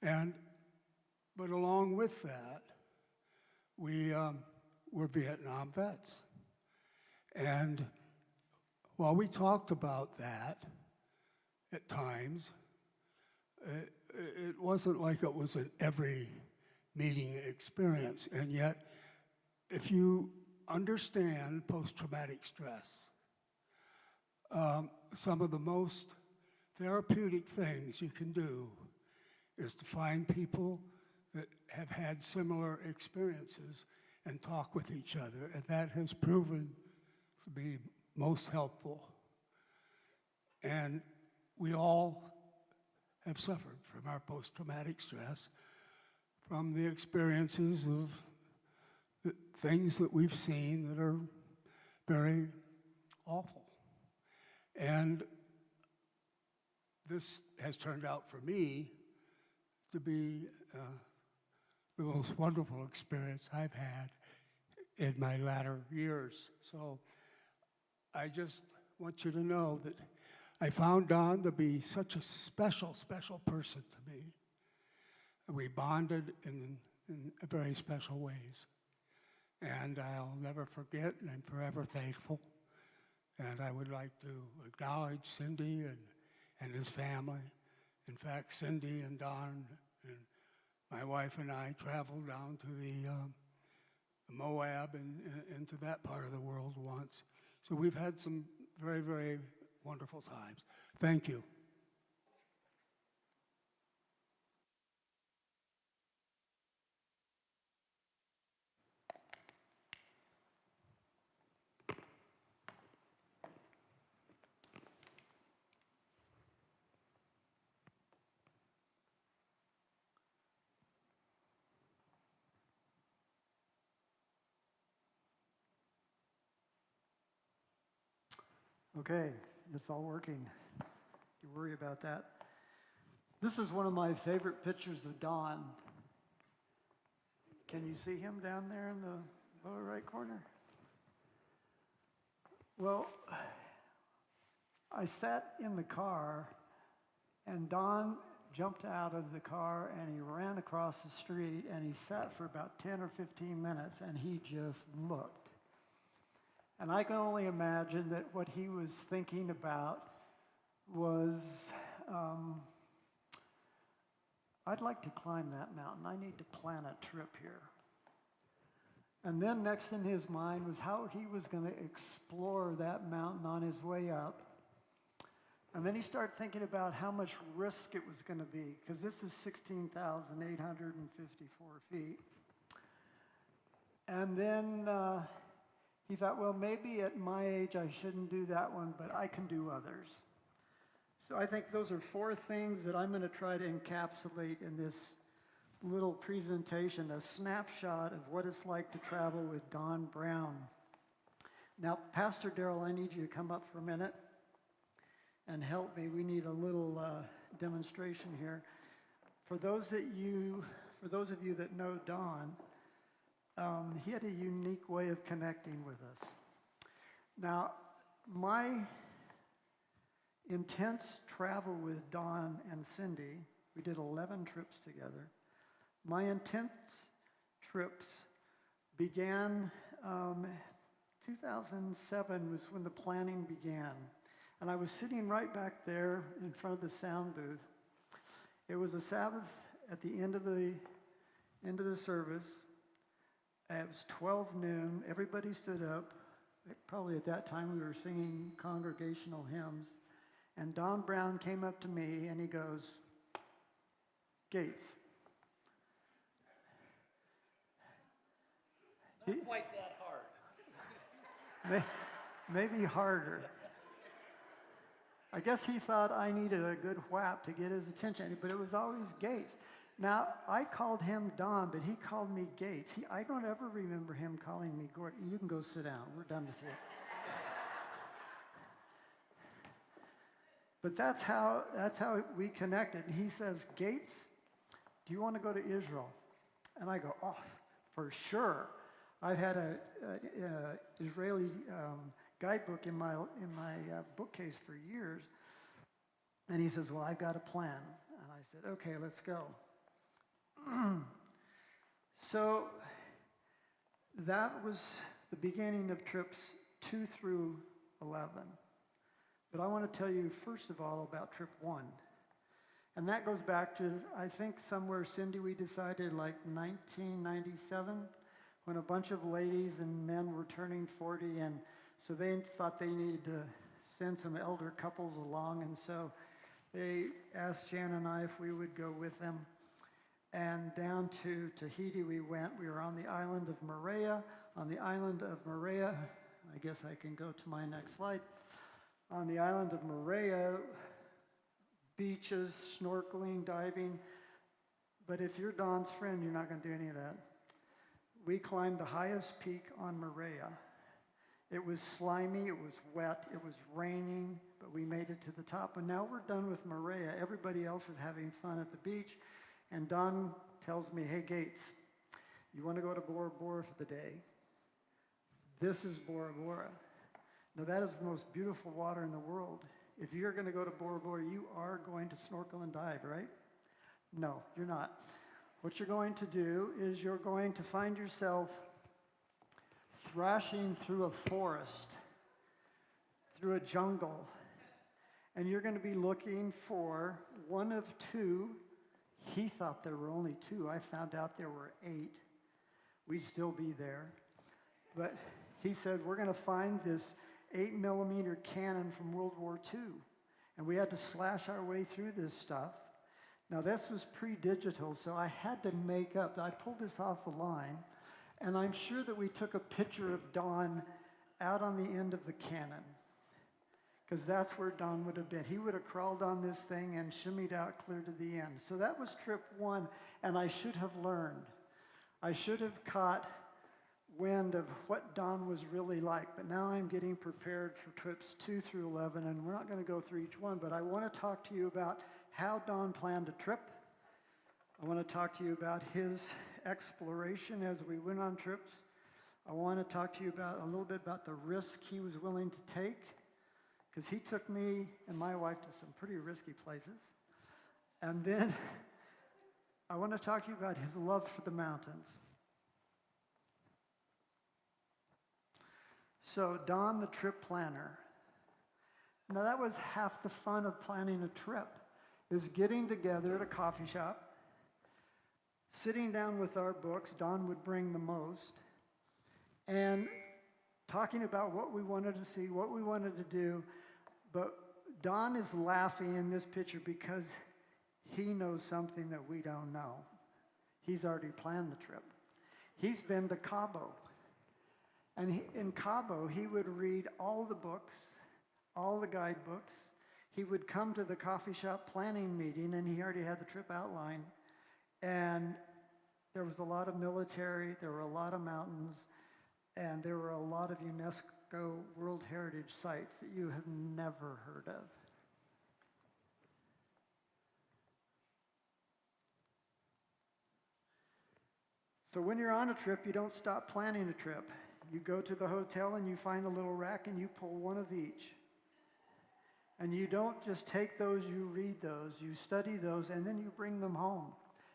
But along with that, we're Vietnam vets. And while we talked about that at times, it wasn't like it was an every meeting experience. And yet, if you understand post-traumatic stress, some of the most therapeutic things you can do is to find people that have had similar experiences and talk with each other, and that has proven to be most helpful. And we all have suffered from our post-traumatic stress, from the experiences of the things that we've seen that are very awful. And this has turned out for me to be the most wonderful experience I've had in my latter years. So I just want you to know that I found Don to be such a special, special person to me. We bonded in very special ways. And I'll never forget, and I'm forever thankful. And I would like to acknowledge Cindy and his family. In fact, Cindy and Don and my wife and I traveled down to the Moab and into that part of the world once. So we've had some very, very wonderful times. Thank you. Okay, it's all working. You worry about that. This is one of my favorite pictures of Don. Can you see him down there in the lower right corner? Well, I sat in the car, and Don jumped out of the car, and he ran across the street, and he sat for about 10 or 15 minutes, and he just looked. And I can only imagine that what he was thinking about was I'd like to climb that mountain. I need to plan a trip here. And then next in his mind was how he was going to explore that mountain on his way up. And then he started thinking about how much risk it was going to be, because this is 16,854 feet. And then he thought, well, maybe at my age I shouldn't do that one, but I can do others. So I think those are 4 things that I'm going to try to encapsulate in this little presentation, a snapshot of what it's like to travel with Don Brown. Now, Pastor Darrell, I need you to come up for a minute and help me. We need a little demonstration here. For those of you that know Don, he had a unique way of connecting with us. Now, my intense travel with Don and Cindy, we did 11 trips together. My intense trips began, 2007 was when the planning began. And I was sitting right back there in front of the sound booth. It was a Sabbath at the end of the service. It was 12 noon. Everybody stood up. Probably at that time we were singing congregational hymns. And Don Brown came up to me and he goes, "Gates." Not quite that hard. Maybe harder. I guess he thought I needed a good whap to get his attention, but it was always Gates. Now, I called him Don, but he called me Gates. I don't ever remember him calling me Gordon. You can go sit down. We're done with you. But that's how we connected. And he says, "Gates, do you want to go to Israel?" And I go, "Oh, for sure." I've had a Israeli guidebook in my bookcase for years. And he says, "Well, I've got a plan." And I said, "Okay, let's go." So that was the beginning of trips 2 through 11. But I want to tell you, first of all, about trip 1. And that goes back to, I think somewhere, Cindy, we decided like 1997, when a bunch of ladies and men were turning 40, and so they thought they needed to send some elder couples along, and so they asked Jan and I if we would go with them. And down to Tahiti we went. We were on the island of Moorea. On the island of Moorea, I guess I can go to my next slide. On the island of Moorea, beaches, snorkeling, diving. But if you're Don's friend, you're not going to do any of that. We climbed the highest peak on Moorea. It was slimy, it was wet, it was raining, but we made it to the top. And now we're done with Moorea. Everybody else is having fun at the beach. And Don tells me, "Hey, Gates, you want to go to Bora Bora for the day? This is Bora Bora." Now, that is the most beautiful water in the world. If you're going to go to Bora Bora, you are going to snorkel and dive, right? No, you're not. What you're going to do is you're going to find yourself thrashing through a forest, through a jungle, and you're going to be looking for one of 2. He thought there were only 2. I found out there were 8. We'd still be there. But he said, we're going to find this 8mm cannon from World War II. And we had to slash our way through this stuff. Now, this was pre-digital, so I had to make up. I pulled this off the line, and I'm sure that we took a picture of Don out on the end of the cannon, because that's where Don would have been. He would have crawled on this thing and shimmied out clear to the end. So that was trip 1, and I should have learned. I should have caught wind of what Don was really like, but now I'm getting prepared for trips 2 through 11, and we're not going to go through each one, but I want to talk to you about how Don planned a trip. I want to talk to you about his exploration as we went on trips. I want to talk to you about a little bit about the risk he was willing to take, because he took me and my wife to some pretty risky places. And then I want to talk to you about his love for the mountains. So, Don, the trip planner. Now, that was half the fun of planning a trip, is getting together at a coffee shop sitting down with our books, Don would bring the most, and talking about what we wanted to see, what we wanted to do. But Don is laughing in this picture because he knows something that we don't know. He's already planned the trip. He's been to Cabo. And in Cabo, he would read all the books, all the guidebooks. He would come to the coffee shop planning meeting, and he already had the trip outlined. And there was a lot of military, there were a lot of mountains, and there were a lot of UNESCO World Heritage sites that you have never heard of. So when you're on a trip, you don't stop planning a trip. You go to the hotel and you find a little rack and you pull one of each. And you don't just take those, you read those, you study those, and then you bring them home.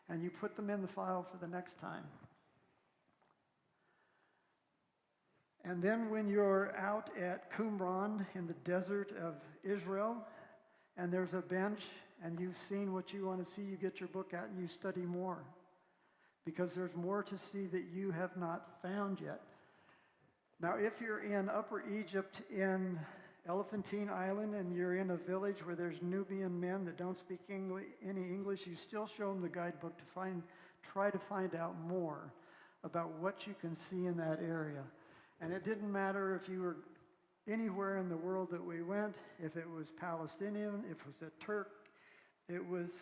And you put them in the file for the next time. And then when you're out at Qumran in the desert of Israel, and there's a bench, and you've seen what you want to see, you get your book out and you study more. Because there's more to see that you have not found yet. Now, if you're in Upper Egypt in Elephantine Island and you're in a village where there's Nubian men that don't speak any English, you still show them the guidebook to try to find out more about what you can see in that area. And it didn't matter if you were anywhere in the world that we went, if it was Palestinian, if it was a Turk, it was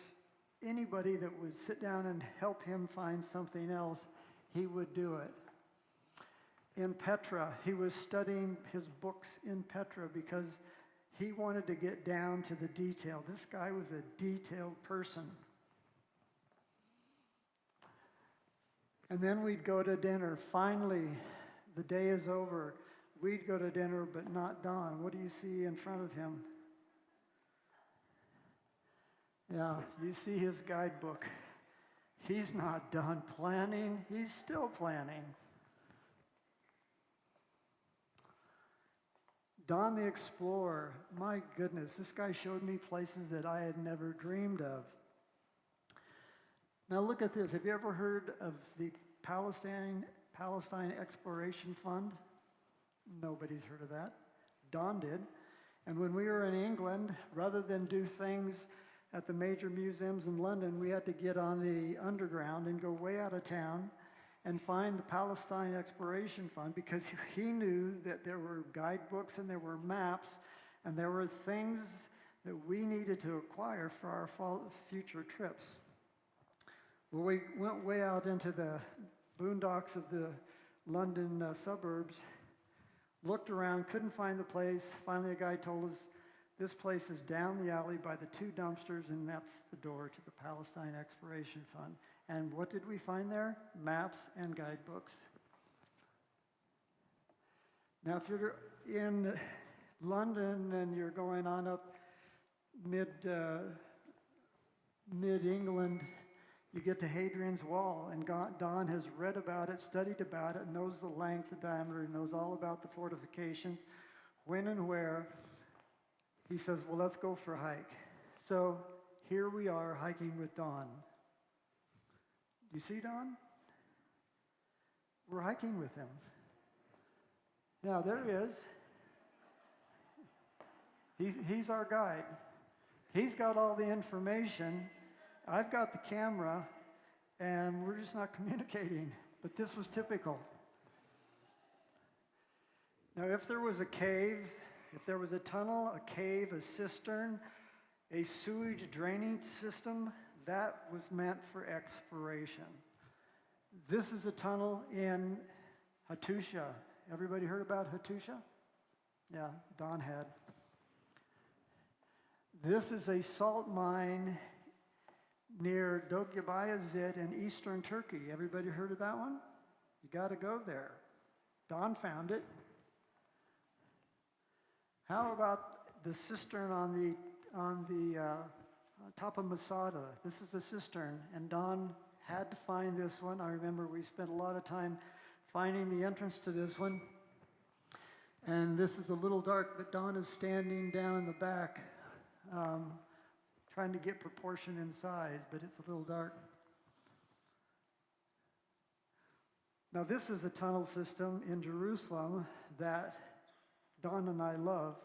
anybody that would sit down and help him find something else, he would do it. In Petra, he was studying his books in Petra because he wanted to get down to the detail. This guy was a detailed person. And then we'd go to dinner. Finally, the day is over. We'd go to dinner, but not Don. What do you see in front of him? Yeah, you see his guidebook. He's not done planning. He's still planning. Don the Explorer, my goodness, this guy showed me places that I had never dreamed of. Now look at this. Have you ever heard of the Palestine Exploration Fund? Nobody's heard of that. Don did. And when we were in England, rather than do things at the major museums in London, we had to get on the underground and go way out of town and find the Palestine Exploration Fund, because he knew that there were guidebooks and there were maps and there were things that we needed to acquire for our future trips. Well, we went way out into the boondocks of the London suburbs, looked around, couldn't find the place. Finally, a guy told us, this place is down the alley by the 2 dumpsters, and that's the door to the Palestine Exploration Fund. And what did we find there? Maps and guidebooks. Now, if you're in London and you're going on up mid-England, you get to Hadrian's Wall, and Don has read about it, studied about it, knows the length, the diameter, knows all about the fortifications, when and where. He says, well, let's go for a hike. So here we are hiking with Don. Do you see Don? We're hiking with him. Now, there he is. He's our guide. He's got all the information. I've got the camera, and we're just not communicating. But this was typical. Now, if there was a cave, if there was a tunnel, a cave, a cistern, a sewage draining system, that was meant for exploration. This is a tunnel in Hattusha. Everybody heard about Hattusha? Yeah, Don had. This is a salt mine near Dokyabayazit in eastern Turkey. Everybody heard of that one? You got to go there. Don found it. How about the cistern on the top of Masada? This is a cistern, and Don had to find this one. I remember we spent a lot of time finding the entrance to this one. And this is a little dark, but Don is standing down in the back, trying to get proportion in size, but it's a little dark. Now, this is a tunnel system in Jerusalem that Don and I love.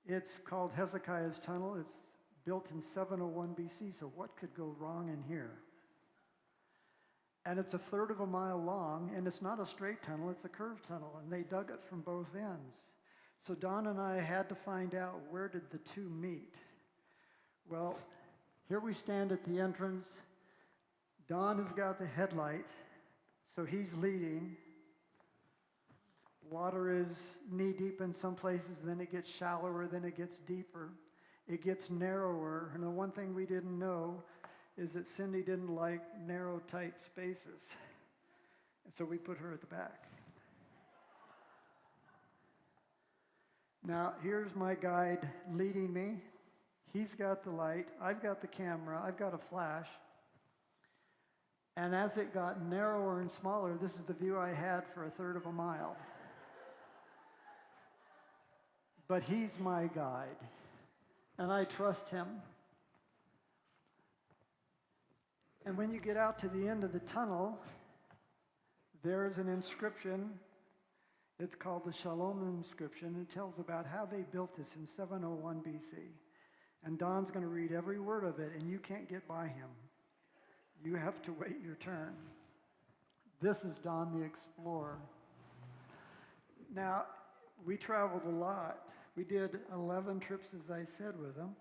It's called Hezekiah's Tunnel. It's built in 701 BC, so what could go wrong in here? And it's a third of a mile long, and it's not a straight tunnel, it's a curved tunnel, and they dug it from both ends. So Don and I had to find out, where did the two meet? Well, here we stand at the entrance. Don has got the headlight, so he's leading. Water is knee-deep in some places, then it gets shallower, then it gets deeper. It gets narrower, and the one thing we didn't know is that Cindy didn't like narrow, tight spaces. And so we put her at the back. Now, here's my guide leading me. He's got the light, I've got the camera, I've got a flash. And as it got narrower and smaller, this is the view I had for a third of a mile. But he's my guide, and I trust him. And when you get out to the end of the tunnel, there's an inscription. It's called the Shalom inscription. It tells about how they built this in 701 BC. And Don's going to read every word of it, and you can't get by him. You have to wait your turn. This is Don the Explorer. Now, we traveled a lot. We did 11 trips, as I said, with him,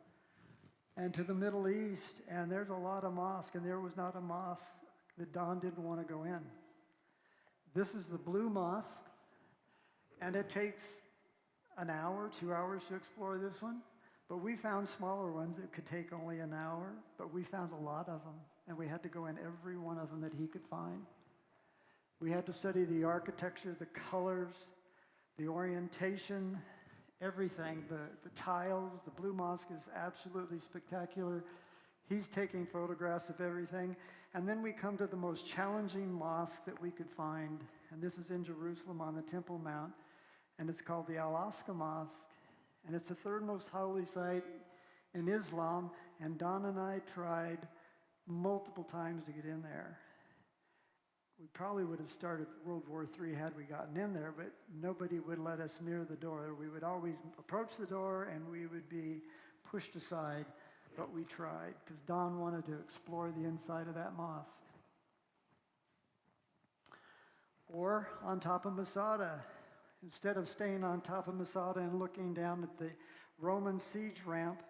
and to the Middle East, and there's a lot of mosques, and there was not a mosque that Don didn't want to go in. This is the Blue Mosque, and it takes an hour, 2 hours to explore this one, but we found smaller ones that could take only an hour, but we found a lot of them, and we had to go in every one of them that he could find. We had to study the architecture, the colors, the orientation, everything, the tiles. The Blue Mosque is absolutely spectacular. He's taking photographs of everything. And then we come to the most challenging mosque that we could find, and this is in Jerusalem on the Temple Mount, and it's called the Al-Aqsa Mosque, and it's the third most holy site in Islam, and Don and I tried multiple times to get in there. We probably would have started World War III had we gotten in there, but nobody would let us near the door. We would always approach the door, and we would be pushed aside, but we tried, because Don wanted to explore the inside of that mosque. Or on top of Masada. Instead of staying on top of Masada and looking down at the Roman siege ramp,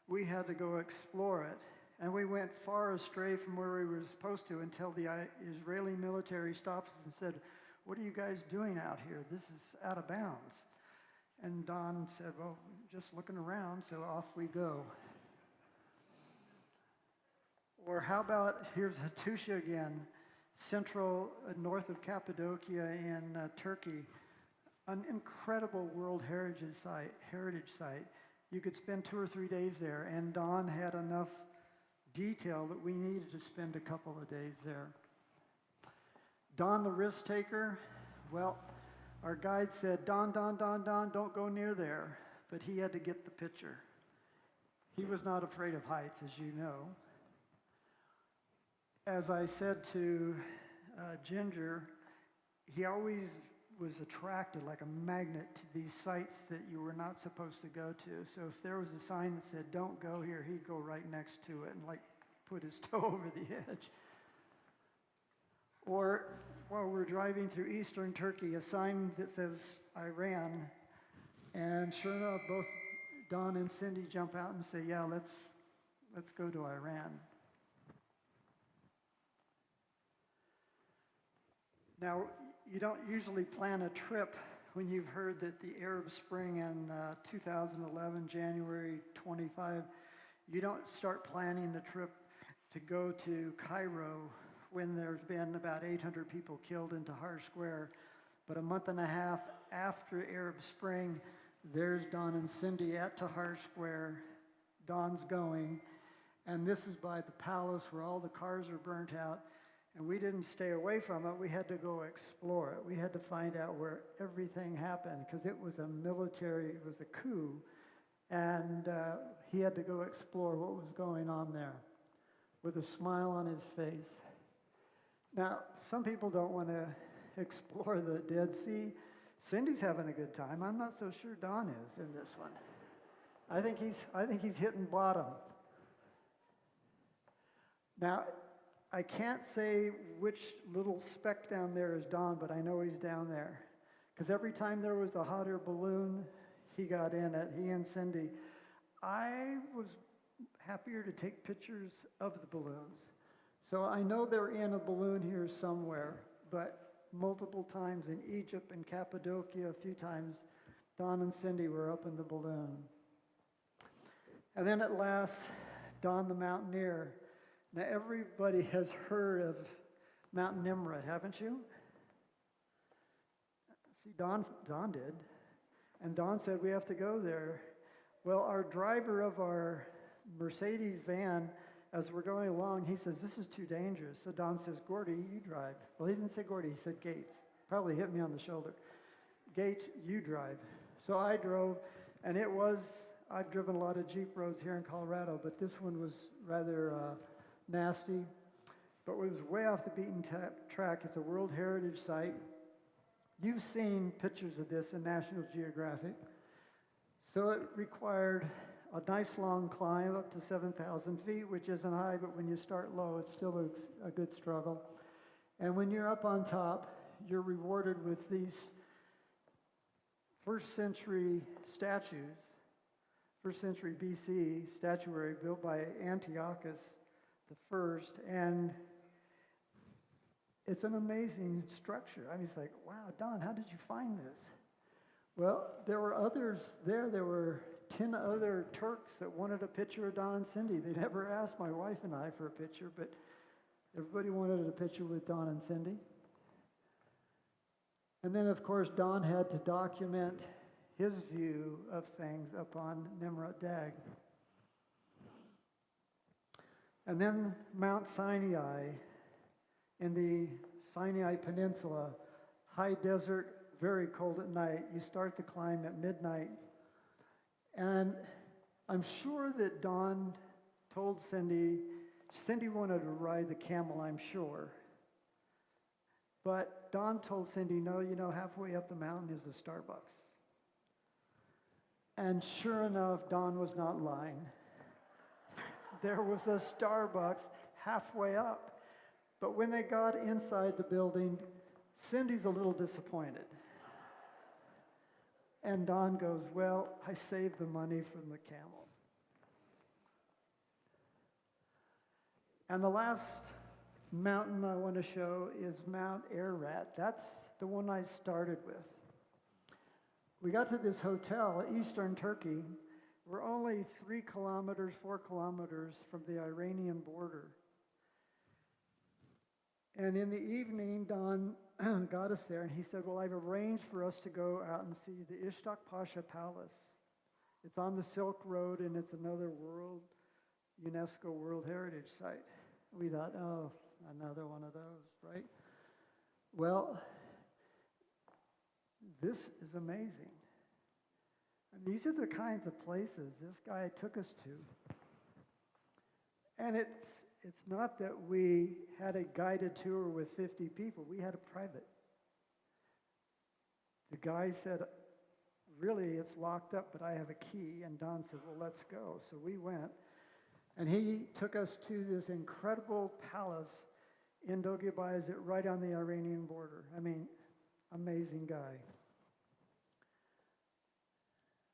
we had to go explore it. And we went far astray from where we were supposed to until the Israeli military stopped us and said, "What are you guys doing out here? This is out of bounds." And Don said, "Well, just looking around," so off we go. Or how about, here's Hattusha again, north of Cappadocia in Turkey, an incredible World Heritage site. You could spend 2 or 3 days there, and Don had enough detail that we needed to spend a couple of days there. Don the risk taker, well, our guide said, Don, don't go near there, but he had to get the picture. He was not afraid of heights, as you know. As I said to Ginger, he always was attracted like a magnet to these sites that you were not supposed to go to. So if there was a sign that said, "Don't go here," he'd go right next to it and like put his toe over the edge. Or while we're driving through eastern Turkey, a sign that says Iran, and sure enough, both Don and Cindy jump out and say, "Yeah, let's go to Iran." Now, you don't usually plan a trip when you've heard that the Arab Spring in 2011, January 25, you don't start planning the trip to go to Cairo when there's been about 800 people killed in Tahrir Square. But a month and a half after Arab Spring, there's Don and Cindy at Tahrir Square. Don's going, and this is by the palace where all the cars are burnt out. And we didn't stay away from it. We had to go explore it. We had to find out where everything happened, because it was a coup. And he had to go explore what was going on there with a smile on his face. Now, some people don't want to explore the Dead Sea. Cindy's having a good time. I'm not so sure Don is in this one. I think he's hitting bottom. Now, I can't say which little speck down there is Don, but I know he's down there. Because every time there was a hot air balloon, he got in it, he and Cindy. I was happier to take pictures of the balloons. So I know they're in a balloon here somewhere, but multiple times in Egypt and Cappadocia, a few times, Don and Cindy were up in the balloon. And then at last, Don the Mountaineer. Now everybody has heard of Mount Nimrod, haven't you? See, Don did. And Don said, we have to go there. Well, our driver of our Mercedes van, as we're going along, he says, this is too dangerous. So Don says, Gordy, you drive. Well, he didn't say Gordy, he said Gates. Probably hit me on the shoulder. Gates, you drive. So I drove, and I've driven a lot of Jeep roads here in Colorado, but this one was rather nasty. But it was way off the beaten track. It's a World Heritage Site. You've seen pictures of this in National Geographic. So it required a nice long climb up to 7,000 feet, which isn't high, but when you start low, it's still a good struggle. And when you're up on top, you're rewarded with these first century statues, first century BC statuary built by Antiochus the First, and it's an amazing structure. I mean, it's like, wow, Don, how did you find this? Well, there were others there. There were 10 other Turks that wanted a picture of Don and Cindy. They never asked my wife and I for a picture, but everybody wanted a picture with Don and Cindy. And then, of course, Don had to document his view of things up on Nimrod Dag. And then Mount Sinai in the Sinai Peninsula, high desert, very cold at night. You start the climb at midnight. And I'm sure that Don told Cindy wanted to ride the camel, I'm sure. But Don told Cindy, no, halfway up the mountain is a Starbucks. And sure enough, Don was not lying. There was a Starbucks halfway up. But when they got inside the building, Cindy's a little disappointed. And Don goes, well, I saved the money from the camel. And the last mountain I want to show is Mount Ararat. That's the one I started with. We got to this hotel, Eastern Turkey. We're only 4 kilometers from the Iranian border. And in the evening, Don got us there, and he said, well, I've arranged for us to go out and see the Ishtak Pasha Palace. It's on the Silk Road, and it's another UNESCO World Heritage Site. We thought, oh, another one of those, right? Well, this is amazing. And these are the kinds of places this guy took us to. And it's not that we had a guided tour with 50 people. We had a private. The guy said, really, it's locked up, but I have a key. And Don said, well, let's go. So we went. And he took us to this incredible palace in Dogibayazit, right on the Iranian border. I mean, amazing guy.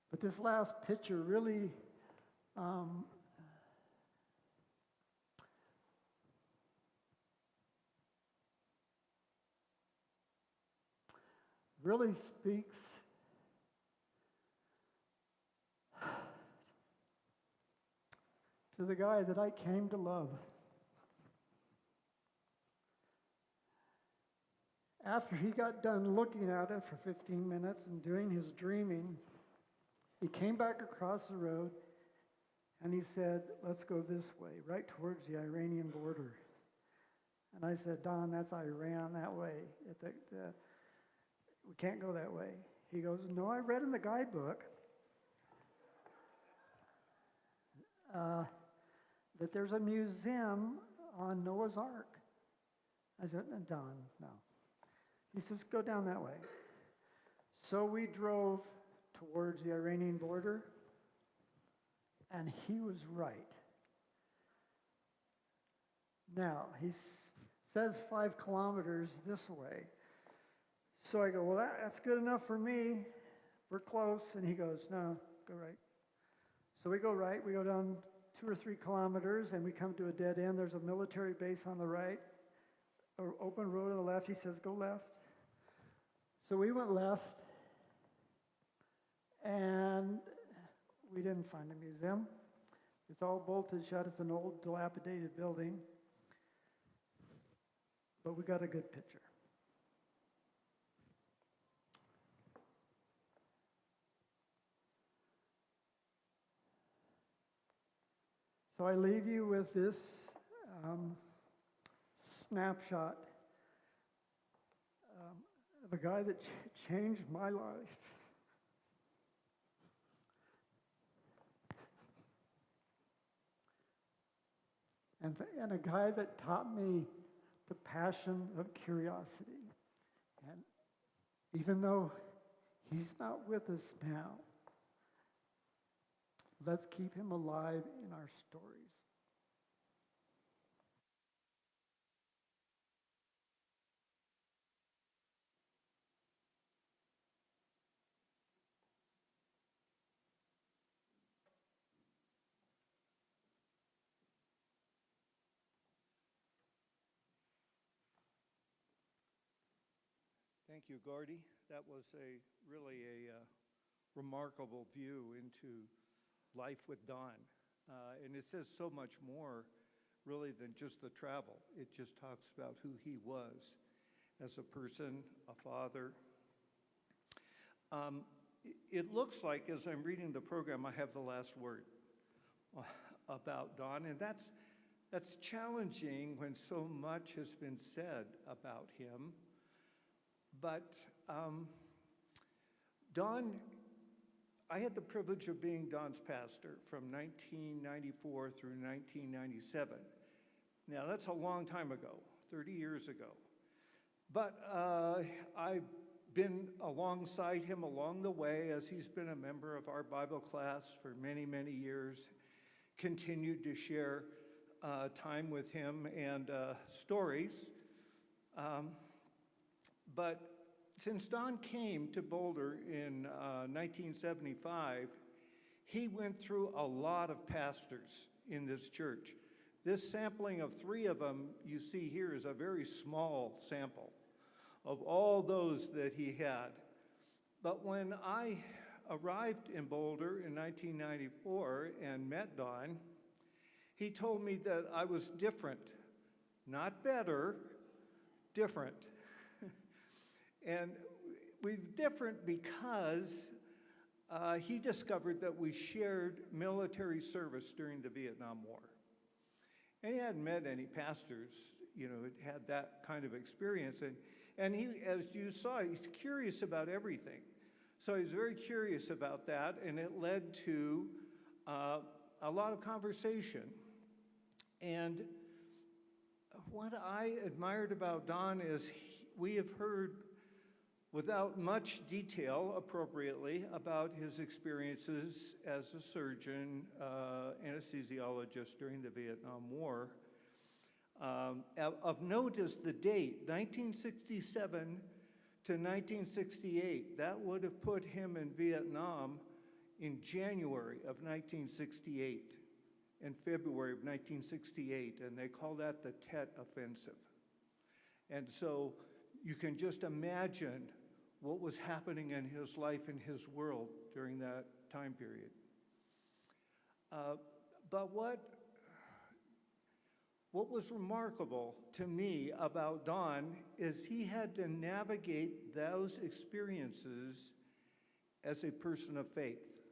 But this last picture really really speaks to the guy that I came to love. After he got done looking at it for 15 minutes and doing his dreaming, he came back across the road and he said, let's go this way, right towards the Iranian border. And I said, Don, that's Iran that way. We can't go that way. He goes, no, I read in the guidebook that there's a museum on Noah's Ark. I said, Don, no. He says, go down that way. So we drove towards the Iranian border, and he was right. Now, he says 5 kilometers this way. So I go, well, that's good enough for me. We're close. And he goes, no, go right. So we go right. We go down 2 or 3 kilometers, and we come to a dead end. There's a military base on the right, an open road on the left. He says, go left. So we went left, and we didn't find a museum. It's all bolted shut. It's an old, dilapidated building. But we got a good picture. So I leave you with this snapshot of a guy that changed my life. And a guy that taught me the passion of curiosity. And even though he's not with us now, let's keep him alive in our stories. Thank you, Gordy. That was really a remarkable view into life with Don. And it says so much more, really, than just the travel. It just talks about who he was as a person, a father. It looks like, as I'm reading the program, I have the last word about Don, and that's challenging when so much has been said about him. But Don, I had the privilege of being Don's pastor from 1994 through 1997. Now, that's a long time ago, 30 years ago. But I've been alongside him along the way as he's been a member of our Bible class for many, many years, continued to share time with him and stories. But since Don came to Boulder in 1975, he went through a lot of pastors in this church. This sampling of 3 of them you see here is a very small sample of all those that he had. But when I arrived in Boulder in 1994 and met Don, he told me that I was different, not better, different. And we're different because he discovered that we shared military service during the Vietnam War. And he hadn't met any pastors, had that kind of experience. And he, as you saw, he's curious about everything. So he's very curious about that, and it led to a lot of conversation. And what I admired about Don is we have heard, without much detail, appropriately, about his experiences as a surgeon, anesthesiologist during the Vietnam War. Of note is the date, 1967 to 1968. That would have put him in Vietnam in January of 1968, in February of 1968, and they call that the Tet Offensive. And so you can just imagine what was happening in his life and his world during that time period. But what was remarkable to me about Don is he had to navigate those experiences as a person of faith.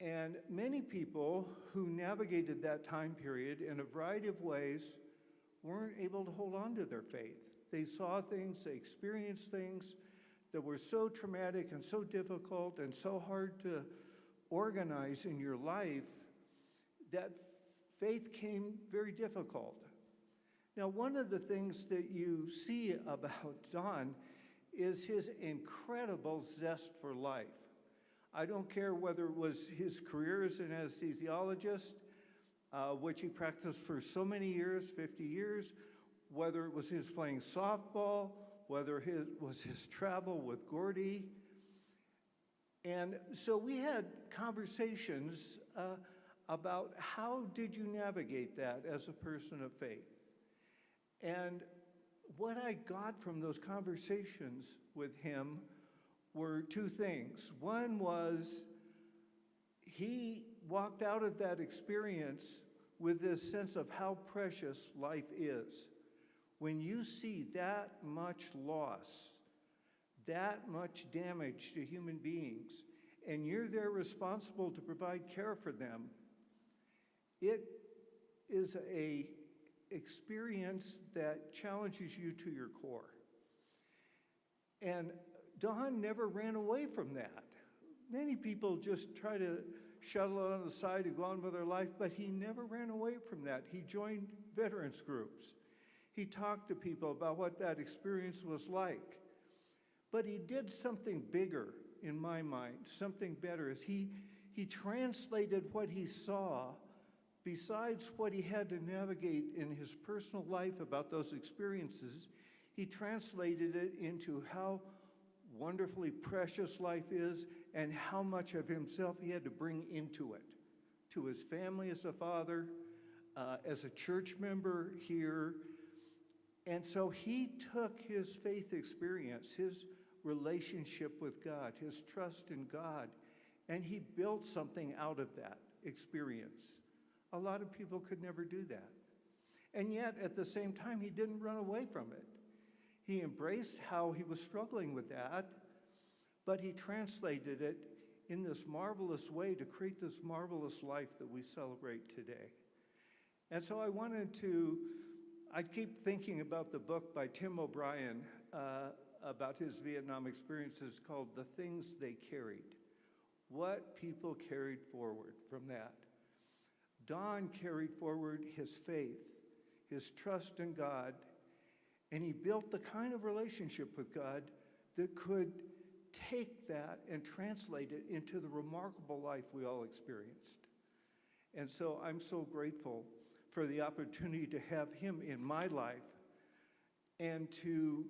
And many people who navigated that time period in a variety of ways weren't able to hold on to their faith. They saw things, they experienced things that were so traumatic and so difficult and so hard to organize in your life that faith came very difficult. Now, one of the things that you see about Don is his incredible zest for life. I don't care whether it was his career as an anesthesiologist, which he practiced for so many years, 50 years, whether it was his playing softball, whether it was his travel with Gordy. And so we had conversations about how did you navigate that as a person of faith. And what I got from those conversations with him were two things. One was he walked out of that experience with this sense of how precious life is. When you see that much loss, that much damage to human beings, and you're there responsible to provide care for them, it is a experience that challenges you to your core. And Don never ran away from that. Many people just try to shuttle it on the side and go on with their life, but he never ran away from that. He joined veterans groups. He talked to people about what that experience was like. But he did something bigger in my mind, something better, is he translated what he saw, besides what he had to navigate in his personal life about those experiences, he translated it into how wonderfully precious life is and how much of himself he had to bring into it, to his family as a father, as a church member here. And so he took his faith experience, his relationship with God, his trust in God, and he built something out of that experience. A lot of people could never do that. And yet, at the same time, he didn't run away from it. He embraced how he was struggling with that, but he translated it in this marvelous way to create this marvelous life that we celebrate today. And so I keep thinking about the book by Tim O'Brien about his Vietnam experiences called The Things They Carried. What people carried forward from that. Don carried forward his faith, his trust in God, and he built the kind of relationship with God that could take that and translate it into the remarkable life we all experienced. And so I'm so grateful for the opportunity to have him in my life and to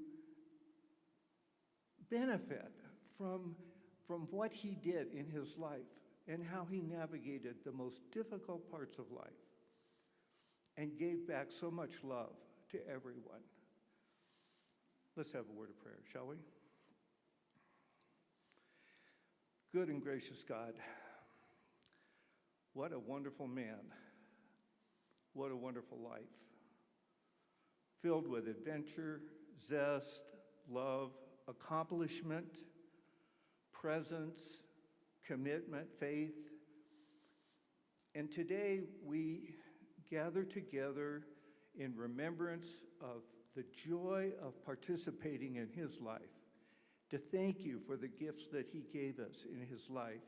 benefit from what he did in his life and how he navigated the most difficult parts of life and gave back so much love to everyone. Let's have a word of prayer, shall we? Good and gracious God, what a wonderful man. What a wonderful life. Filled with adventure, zest, love, accomplishment, presence, commitment, faith. And today we gather together in remembrance of the joy of participating in his life, to thank you for the gifts that he gave us in his life,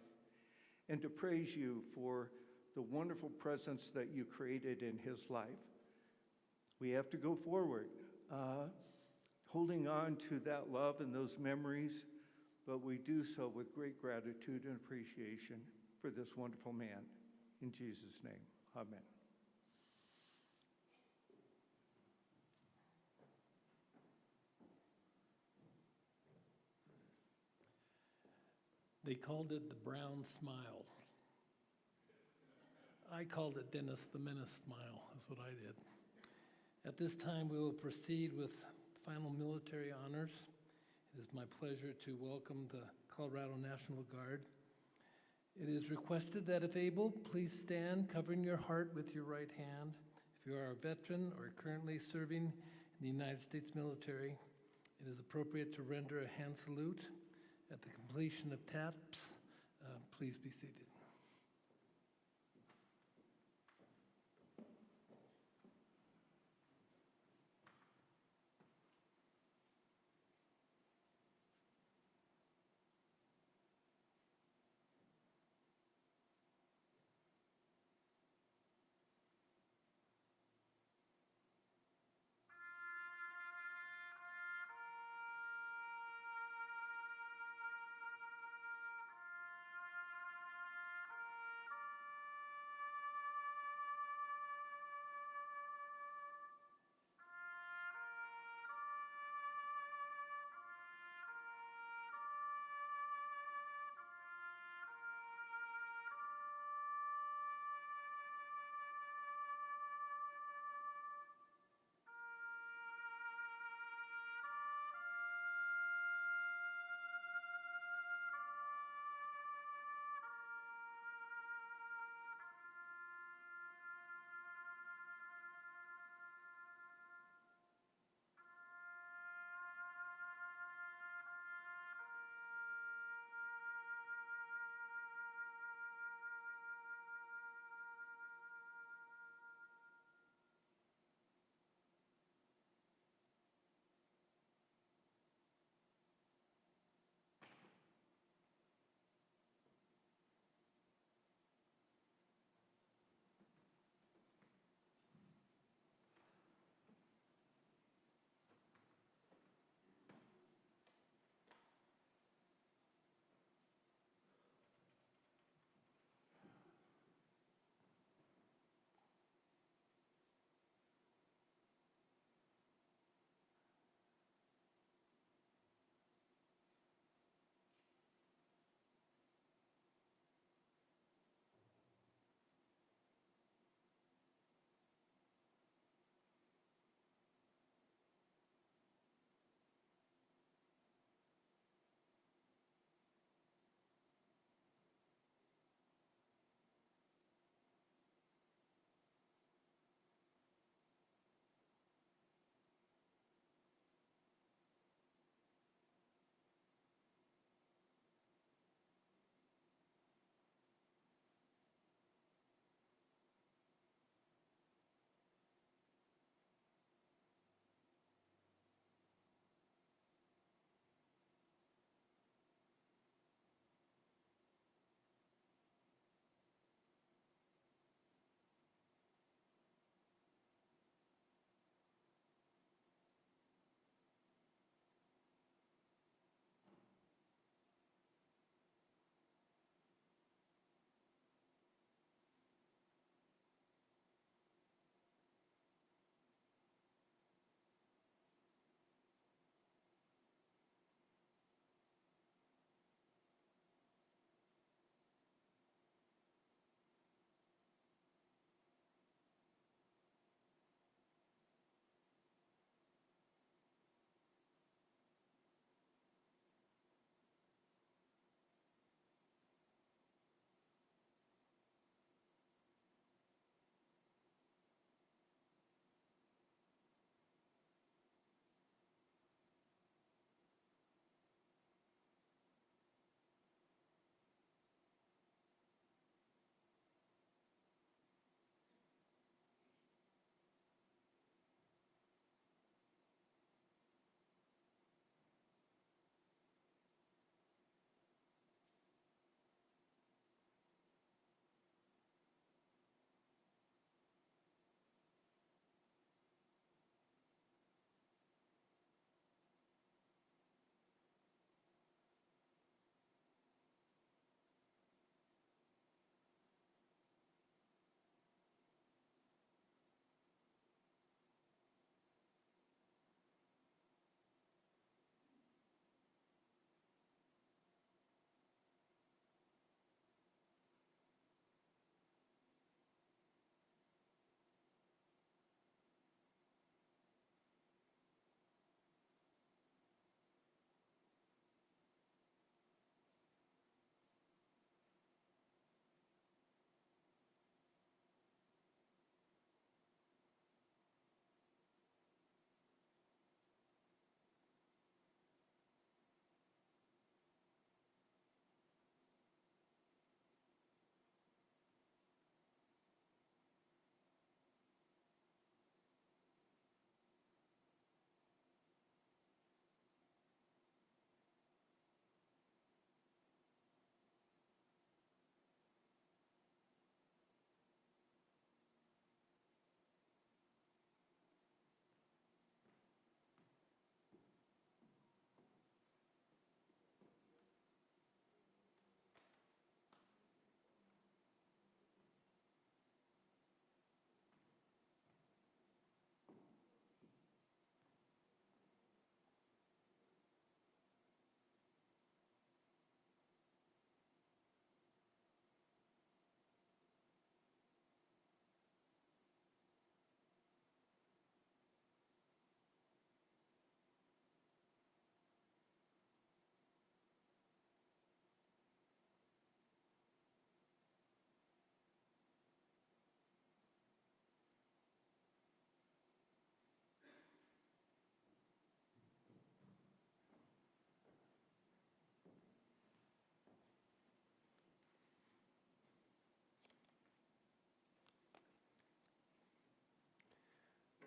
and to praise you for the wonderful presence that you created in his life. We have to go forward, holding on to that love and those memories, but we do so with great gratitude and appreciation for this wonderful man. In Jesus' name, amen. They called it the brown smile. I called it Dennis the Menace smile. That's what I did. At this time, we will proceed with final military honors. It is my pleasure to welcome the Colorado National Guard. It is requested that if able, please stand covering your heart with your right hand. If you are a veteran or currently serving in the United States military, it is appropriate to render a hand salute. At the completion of taps, please be seated.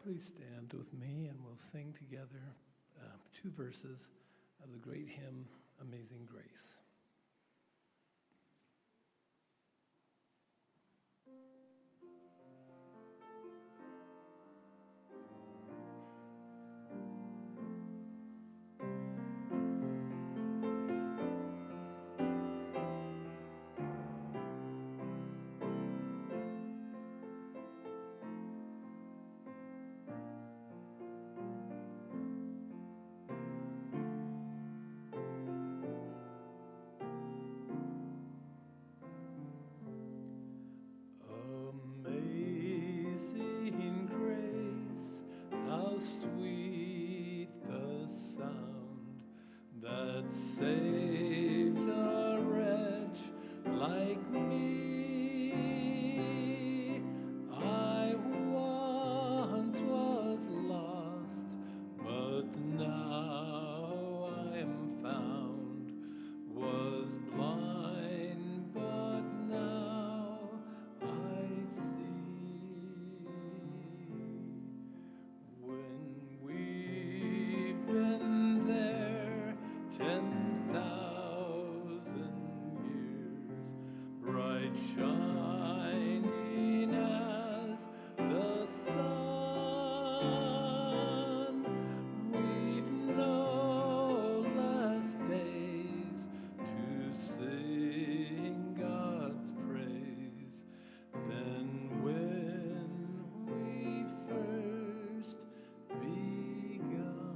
Please stand with me and we'll sing together 2 verses of the great hymn, Amazing Grace. Amazing grace, how sweet the sound that saved a wretch like me. I once was lost, but now I am found. Was blind, but now I see. When we've been there 10,000 years, bright shining as the sun, we've no less days to sing God's praise than when we first begun.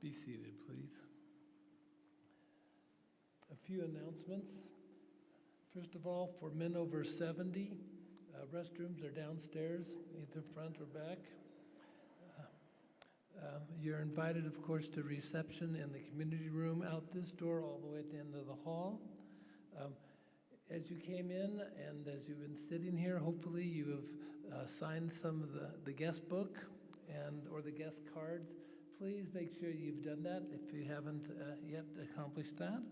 Be seated, please. A few announcements. First of all, for men over 70, restrooms are downstairs, either front or back. You're invited, of course, to reception in the community room out this door all the way at the end of the hall. As you came in and as you've been sitting here, hopefully you have signed some of the guest book or the guest cards. Please make sure you've done that if you haven't yet accomplished that.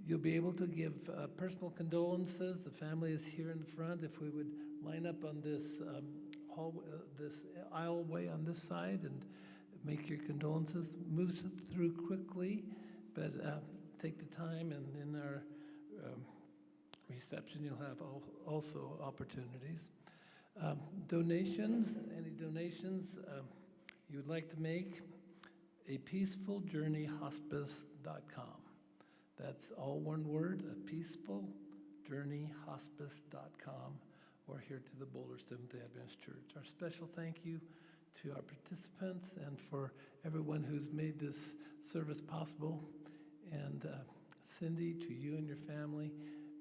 You'll be able to give personal condolences. The family is here in front. If we would line up on this this aisleway on this side and make your condolences. Move through quickly, but take the time, and in our reception you'll have also opportunities. Donations, any donations you would like to make, a peacefuljourneyhospice.com. That's all one word, a peacefuljourneyhospice.com, or here to the Boulder Seventh-day Adventist Church. Our special thank you to our participants and for everyone who's made this service possible. And Cindy, to you and your family,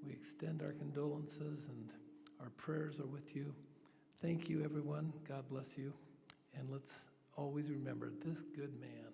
we extend our condolences and our prayers are with you. Thank you, everyone. God bless you. And let's always remember this good man